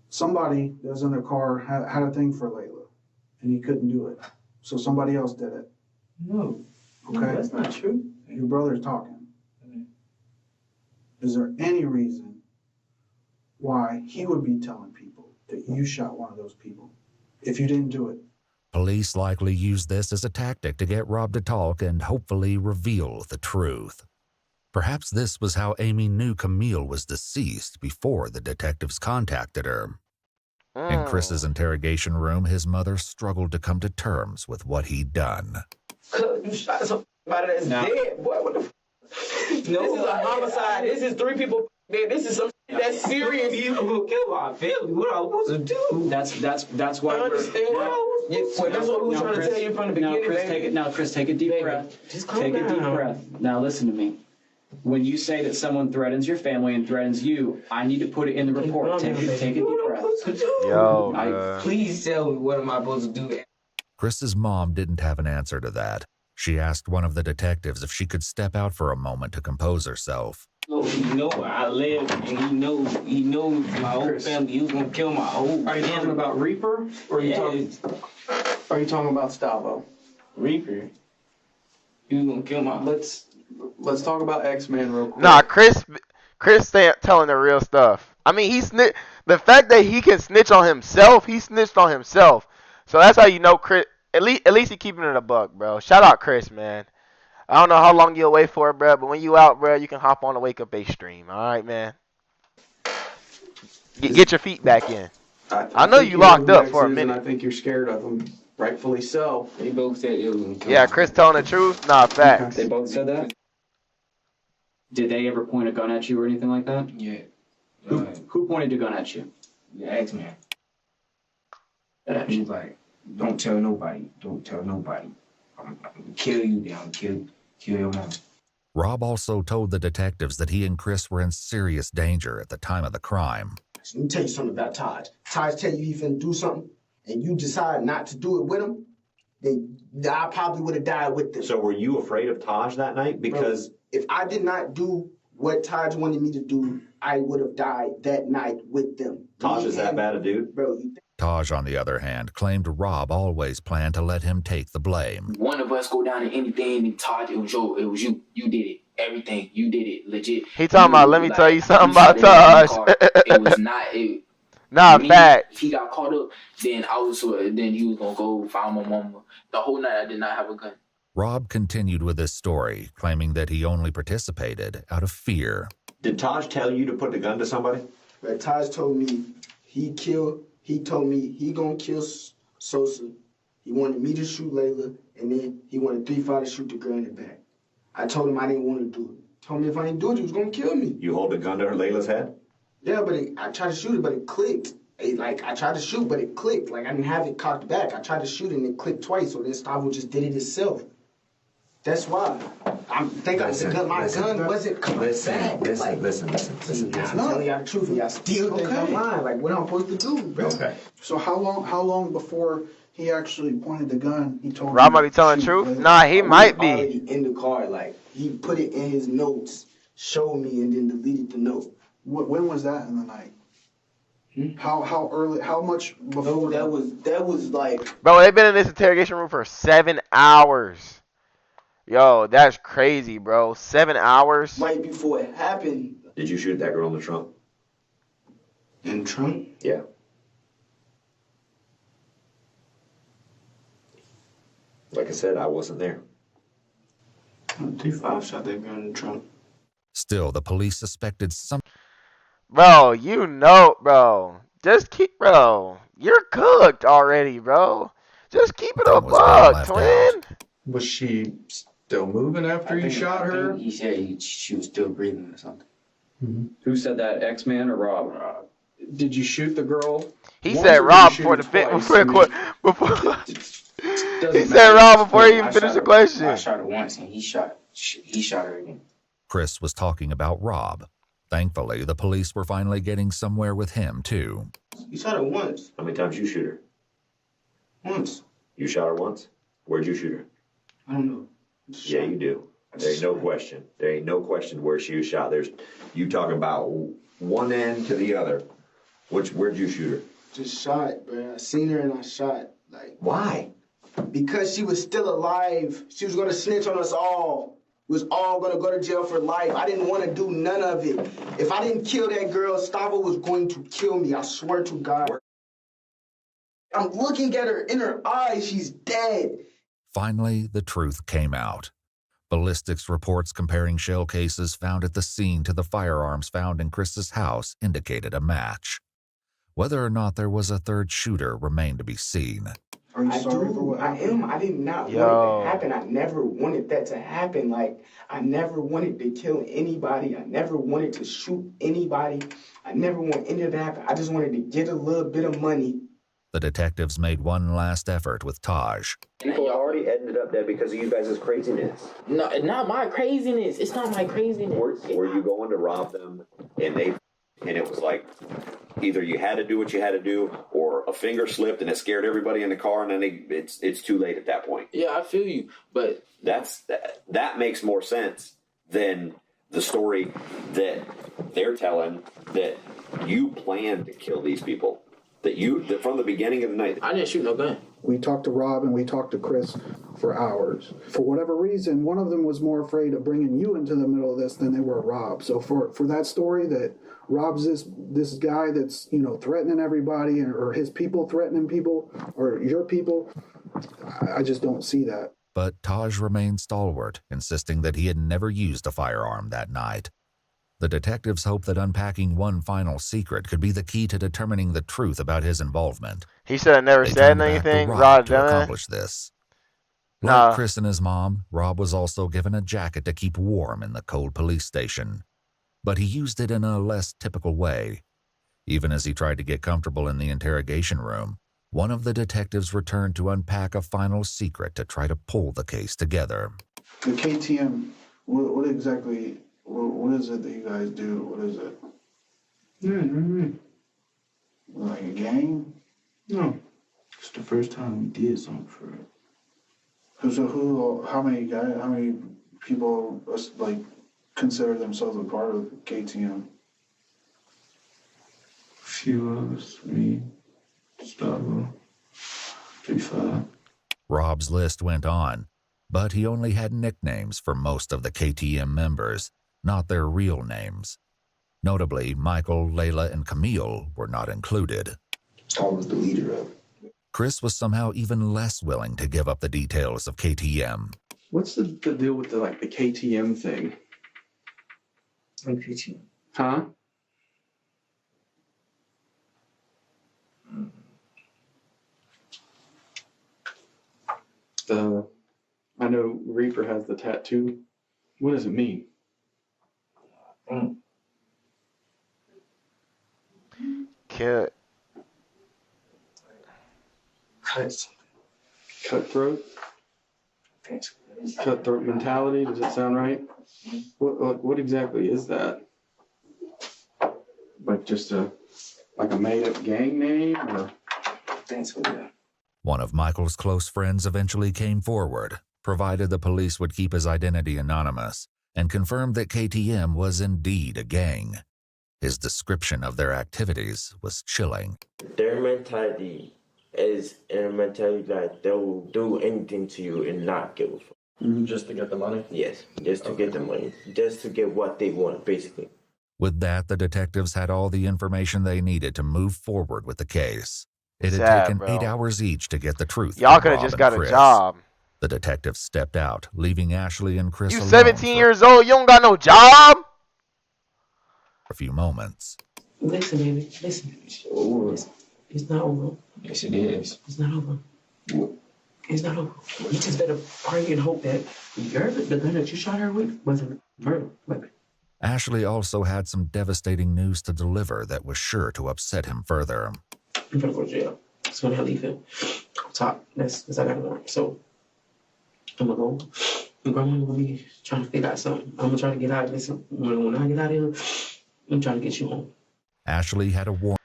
Speaker 15: somebody that was in their car had a thing for Layla, and he couldn't do it. So somebody else did it.
Speaker 14: No.
Speaker 15: Okay?
Speaker 14: No, that's not true.
Speaker 15: Your brother's talking. Is there any reason why he would be telling people that you shot one of those people if you didn't do it?
Speaker 7: Police likely used this as a tactic to get Rob to talk and hopefully reveal the truth. Perhaps this was how Amy knew Camille was deceased before the detectives contacted her. In Chris's interrogation room, his mother struggled to come to terms with what he'd done.
Speaker 17: You shot somebody that's dead, boy. What the f? No, this is a homicide. This is 3 people dead. This is some shit that's serious.
Speaker 13: You gonna kill my family? What I supposed to do?
Speaker 1: That's why.
Speaker 17: I understand. That's what we were trying to tell you from the beginning.
Speaker 1: Chris, take a deep breath.
Speaker 17: Just calm
Speaker 1: Take a deep
Speaker 17: down.
Speaker 1: breath. Now listen to me. When you say that someone threatens your family and threatens you, I need to put it in the report. Take a deep breath.
Speaker 5: Yo,
Speaker 13: Please tell me what am I supposed to do?
Speaker 7: Chris's mom didn't have an answer to that. She asked one of the detectives if she could step out for a moment to compose herself.
Speaker 13: No, he know where I live, and he knows my whole family. He was gonna kill my whole family.
Speaker 18: Are you talking about Reaper, or are you talking about Stavo?
Speaker 13: Reaper. He was gonna kill my.
Speaker 18: Let's talk about X-Man real quick.
Speaker 5: Nah, Chris telling the real stuff. I mean, the fact that he can snitch on himself, he snitched on himself. So that's how you know Chris. At least he keeping it a buck, bro. Shout out Chris, man. I don't know how long you'll wait for it, bro, but when you out, bro, you can hop on the Wake Up A stream. All right, man. Get your feet back in. I know you locked up for a minute.
Speaker 18: I think you're scared of him, rightfully so.
Speaker 13: They both said it was.
Speaker 5: Yeah, Chris telling the truth. Nah, facts.
Speaker 1: They both said that. Did they ever point a gun at you or anything like that?
Speaker 13: Yeah.
Speaker 1: Who pointed a gun at you?
Speaker 13: The X-Man. He was like, don't tell nobody. Don't tell nobody. I'm gonna kill you, then I'm gonna kill your mom.
Speaker 7: Rob also told the detectives that he and Chris were in serious danger at the time of the crime.
Speaker 14: Let me tell you something about Taj. Taj tell you he finna do something, and you decide not to do it with him, then I probably would have died with them.
Speaker 20: So were you afraid of Taj that night? Because
Speaker 14: Bro, if I did not do what Taj wanted me to do, I would have died that night with them.
Speaker 20: Taj is that bad a dude?
Speaker 14: Bro,
Speaker 7: Taj, on the other hand, claimed Rob always planned to let him take the blame.
Speaker 16: One of us go down to anything, and Todd, it was you. You did it. Everything. You did it. Legit.
Speaker 5: He talking about, let me tell you something about Taj.
Speaker 16: It was not.
Speaker 5: Nah, fact.
Speaker 16: If he got caught up, then then he was gonna go find my mama. The whole night I did not have a gun.
Speaker 7: Rob continued with his story, claiming that he only participated out of fear.
Speaker 20: Did Taj tell you to put the gun to somebody?
Speaker 14: But Taj told me he told me he gonna kill Sosa. He wanted me to shoot Layla, and then he wanted 3-5 to shoot the girl in the back. I told him I didn't want to do it. Told me if I didn't do it, he was gonna kill me.
Speaker 20: You hold the gun to her Layla's head?
Speaker 14: Yeah, but I tried to shoot it, but it clicked. I tried to shoot, but it clicked. Like, I didn't have it cocked back. I tried to shoot it, and it clicked twice, so then Stavo just did it itself. That's why. I'm thinking my gun wasn't coming back.
Speaker 19: Listen.
Speaker 14: I'm telling y'all the truth, and y'all still think I'm lying. Like, what I'm supposed to do, bro?
Speaker 20: Okay.
Speaker 15: So how long before he actually pointed the gun, he told
Speaker 5: Rob
Speaker 15: me
Speaker 5: might be telling the
Speaker 15: shoot
Speaker 5: truth?
Speaker 15: Layla?
Speaker 5: Nah, he might be.
Speaker 14: Already in the car, like, he put it in his notes, showed me, and then deleted the note.
Speaker 15: When was that in the night? How early? How much before?
Speaker 14: No, that was like.
Speaker 5: Bro, they've been in this interrogation room for 7 hours. Yo, that's crazy, bro. 7 hours?
Speaker 14: Right before it happened.
Speaker 20: Did you shoot that girl in the trunk?
Speaker 14: In the trunk?
Speaker 20: Yeah. Like I said, I wasn't there.
Speaker 14: 3-5 shot that girl in the trunk.
Speaker 7: Still, the police suspected some.
Speaker 5: Bro, you know, bro. Just keep, bro. You're cooked already, bro. Just keep it a buck, twin.
Speaker 18: Was she still moving after you shot her?
Speaker 13: He said she was still breathing or something.
Speaker 1: Who said that, X-Man or Rob?
Speaker 18: Did you shoot the girl?
Speaker 5: He
Speaker 18: once,
Speaker 5: said
Speaker 18: or did
Speaker 5: Rob
Speaker 18: you shoot
Speaker 5: before
Speaker 18: her
Speaker 5: the fit.
Speaker 18: twice?
Speaker 5: He said Rob before he even finished the question.
Speaker 13: I shot her once, and he shot her again.
Speaker 7: Chris was talking about Rob. Thankfully, the police were finally getting somewhere with him, too.
Speaker 14: You shot her once.
Speaker 20: How many times you shoot her?
Speaker 14: Once.
Speaker 20: You shot her once? Where'd you shoot her?
Speaker 14: I don't know.
Speaker 20: Yeah, you do. There ain't no question. There ain't no question where she was shot. You talking about one end to the other. Where'd you shoot her?
Speaker 14: Just shot, bro. I seen her and I shot. Like,
Speaker 20: why?
Speaker 14: Because she was still alive. She was gonna snitch on us all. We was all gonna go to jail for life. I didn't want to do none of it. If I didn't kill that girl, Stavo was going to kill me. I swear to God. I'm looking at her in her eyes. She's dead.
Speaker 7: Finally, the truth came out. Ballistics reports comparing shell cases found at the scene to the firearms found in Chris's house indicated a match. Whether or not there was a third shooter remained to be seen.
Speaker 15: Are you sorry for what
Speaker 14: I
Speaker 15: happened?
Speaker 14: am. I did not want it to happen. I never wanted that to happen. Like, I never wanted to kill anybody. I never wanted to shoot anybody. I never want any of that to happen. I just wanted to get a little bit of money.
Speaker 7: The detectives made one last effort with Taj.
Speaker 20: People already ended up dead because of you guys' craziness.
Speaker 16: No, not my craziness. It's not my craziness.
Speaker 20: Were you going to rob them and it was like either you had to do what you had to do or a finger slipped and it scared everybody in the car and then it's too late at that point.
Speaker 16: Yeah, I feel you, but
Speaker 20: that makes more sense than the story that they're telling that you planned to kill these people. That from the beginning of the night.
Speaker 16: I didn't shoot no gun.
Speaker 15: We talked to Rob and we talked to Chris for hours. For whatever reason, one of them was more afraid of bringing you into the middle of this than they were Rob. So for that story that Rob's this guy that's, threatening everybody or his people threatening people or your people, I just don't see that.
Speaker 7: But Taj remained stalwart, insisting that he had never used a firearm that night. The detectives hoped that unpacking one final secret could be the key to determining the truth about his involvement.
Speaker 5: He should have never said anything. Rob
Speaker 7: to accomplish this. Like Chris and his mom, Rob was also given a jacket to keep warm in the cold police station. But he used it in a less typical way. Even as he tried to get comfortable in the interrogation room, one of the detectives returned to unpack a final secret to try to pull the case together.
Speaker 15: The KTM What exactly? What is it that you guys do? What is it? Like a gang?
Speaker 13: No. It's the first time we did something for it.
Speaker 15: How many guys? How many people like consider themselves a part of KTM?
Speaker 13: A few of us, me, Gustavo, 3-5.
Speaker 7: Rob's list went on, but he only had nicknames for most of the KTM members, not their real names. Notably, Michael, Layla, and Camille were not included.
Speaker 13: I was the leader of it.
Speaker 7: Chris was somehow even less willing to give up the details of KTM.
Speaker 18: What's the deal with the KTM thing?
Speaker 13: Like KTM.
Speaker 18: Huh? I know Reaper has the tattoo. What does it mean?
Speaker 5: Cut.
Speaker 18: Cutthroat? Cutthroat mentality, does it sound right? What exactly is that? Like just a made-up gang name, or?
Speaker 13: Thanks for that.
Speaker 7: One of Michael's close friends eventually came forward, provided the police would keep his identity anonymous, and confirmed that KTM was indeed a gang. His description of their activities was chilling.
Speaker 3: Their mentality is a mentality that they will do anything to you and not give a fuck.
Speaker 18: Just to get the money?
Speaker 3: Yes, just to get the money. Just to get what they want, basically.
Speaker 7: With that, the detectives had all the information they needed to move forward with the case. It had
Speaker 5: Sad,
Speaker 7: taken
Speaker 5: bro.
Speaker 7: 8 hours each to get the truth.
Speaker 5: Y'all
Speaker 7: from
Speaker 5: could have
Speaker 7: Rob
Speaker 5: just
Speaker 7: and
Speaker 5: got a
Speaker 7: Chris.
Speaker 5: job.
Speaker 7: The detectives stepped out, leaving Ashley and Chris
Speaker 5: You
Speaker 7: alone
Speaker 5: 17 years old, you don't got no job?
Speaker 7: for a few moments.
Speaker 17: Listen, baby. Listen. It's not over.
Speaker 13: Yes, it is.
Speaker 17: It's not over. It's not over. You just better pray and hope that the gun that you shot her with wasn't murder weapon.
Speaker 7: Ashley also had some devastating news to deliver that was sure to upset him further.
Speaker 17: I'm gonna go to jail. So when I leave him on top, that's I got a warrant. So I'm gonna go. My grandma gonna be trying to figure out something. I'm gonna try to get out of this. When I get out of here, I'm trying to get you home.
Speaker 7: Ashley had a warrant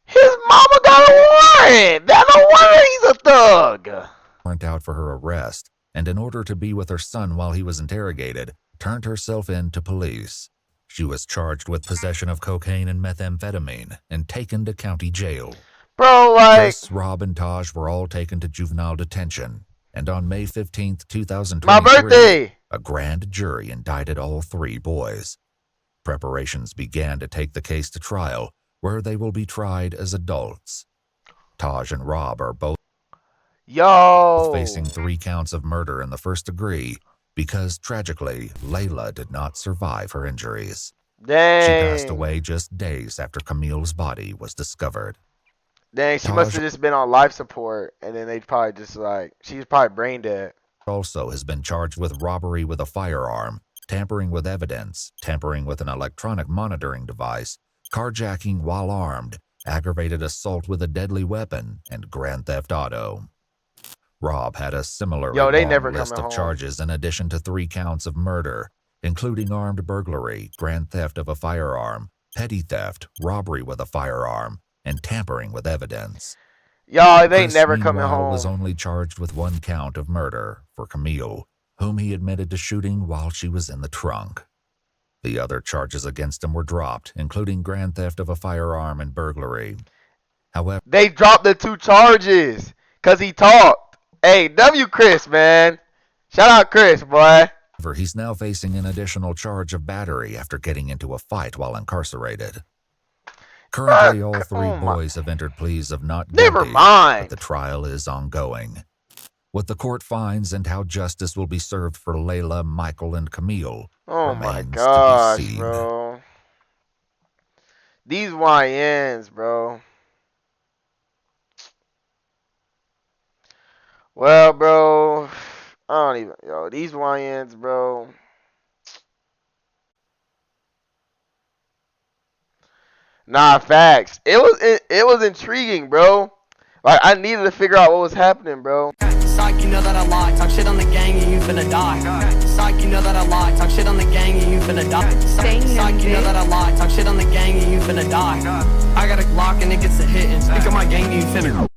Speaker 5: His mama got a warrant. That no wonder he's a thug.
Speaker 7: out for her arrest, and in order to be with her son while he was interrogated, turned herself in to police. She was charged with possession of cocaine and methamphetamine and taken to county jail.
Speaker 5: Bro, like...
Speaker 7: Chris, Rob, and Taj were all taken to juvenile detention, and on May 15th, 2023,
Speaker 5: My birthday!
Speaker 7: a grand jury indicted all 3 boys. Preparations began to take the case to trial, where they will be tried as adults. Taj and Rob are both facing 3 counts of murder in the first degree because, tragically, Layla did not survive her injuries.
Speaker 5: Dang.
Speaker 7: She passed away just days after Camille's body was discovered.
Speaker 5: Dang, she must have just been on life support, and then they probably just she's probably brain dead.
Speaker 7: Also has been charged with robbery with a firearm, tampering with evidence, tampering with an electronic monitoring device, carjacking while armed, aggravated assault with a deadly weapon, and grand theft auto. Rob had a similarly long list of charges in addition to 3 counts of murder, including armed burglary, grand theft of a firearm, petty theft, robbery with a firearm, and tampering with evidence.
Speaker 5: Y'all, they
Speaker 7: Chris,
Speaker 5: never coming
Speaker 7: meanwhile,
Speaker 5: home.
Speaker 7: was only charged with 1 count of murder for Camille, whom he admitted to shooting while she was in the trunk. The other charges against him were dropped, including grand theft of a firearm and burglary. However,
Speaker 5: They dropped the 2 charges because he talked. Hey, W Chris, man. Shout out Chris, boy.
Speaker 7: he's now facing an additional charge of battery after getting into a fight while incarcerated. Currently, all 3 boys have entered pleas of not guilty,
Speaker 5: Never mind.
Speaker 7: but the trial is ongoing. What the court finds and how justice will be served for Layla, Michael, and Camille
Speaker 5: Oh my
Speaker 7: remains
Speaker 5: gosh,
Speaker 7: to be seen.
Speaker 5: bro. These YNs, bro. Well, bro, I don't even, these YNs, bro. Nah, facts. It was intriguing, bro. Like, I needed to figure out what was happening, bro.
Speaker 4: Psych, you know that I lie. Talk shit on the gang and you finna die. Psych, you know that I lie. Talk shit on the gang and you finna die. Psych, you know that I lie. Talk shit on the gang and you finna die. I got a Glock and it gets a hitting. Speak on my gang and you finna.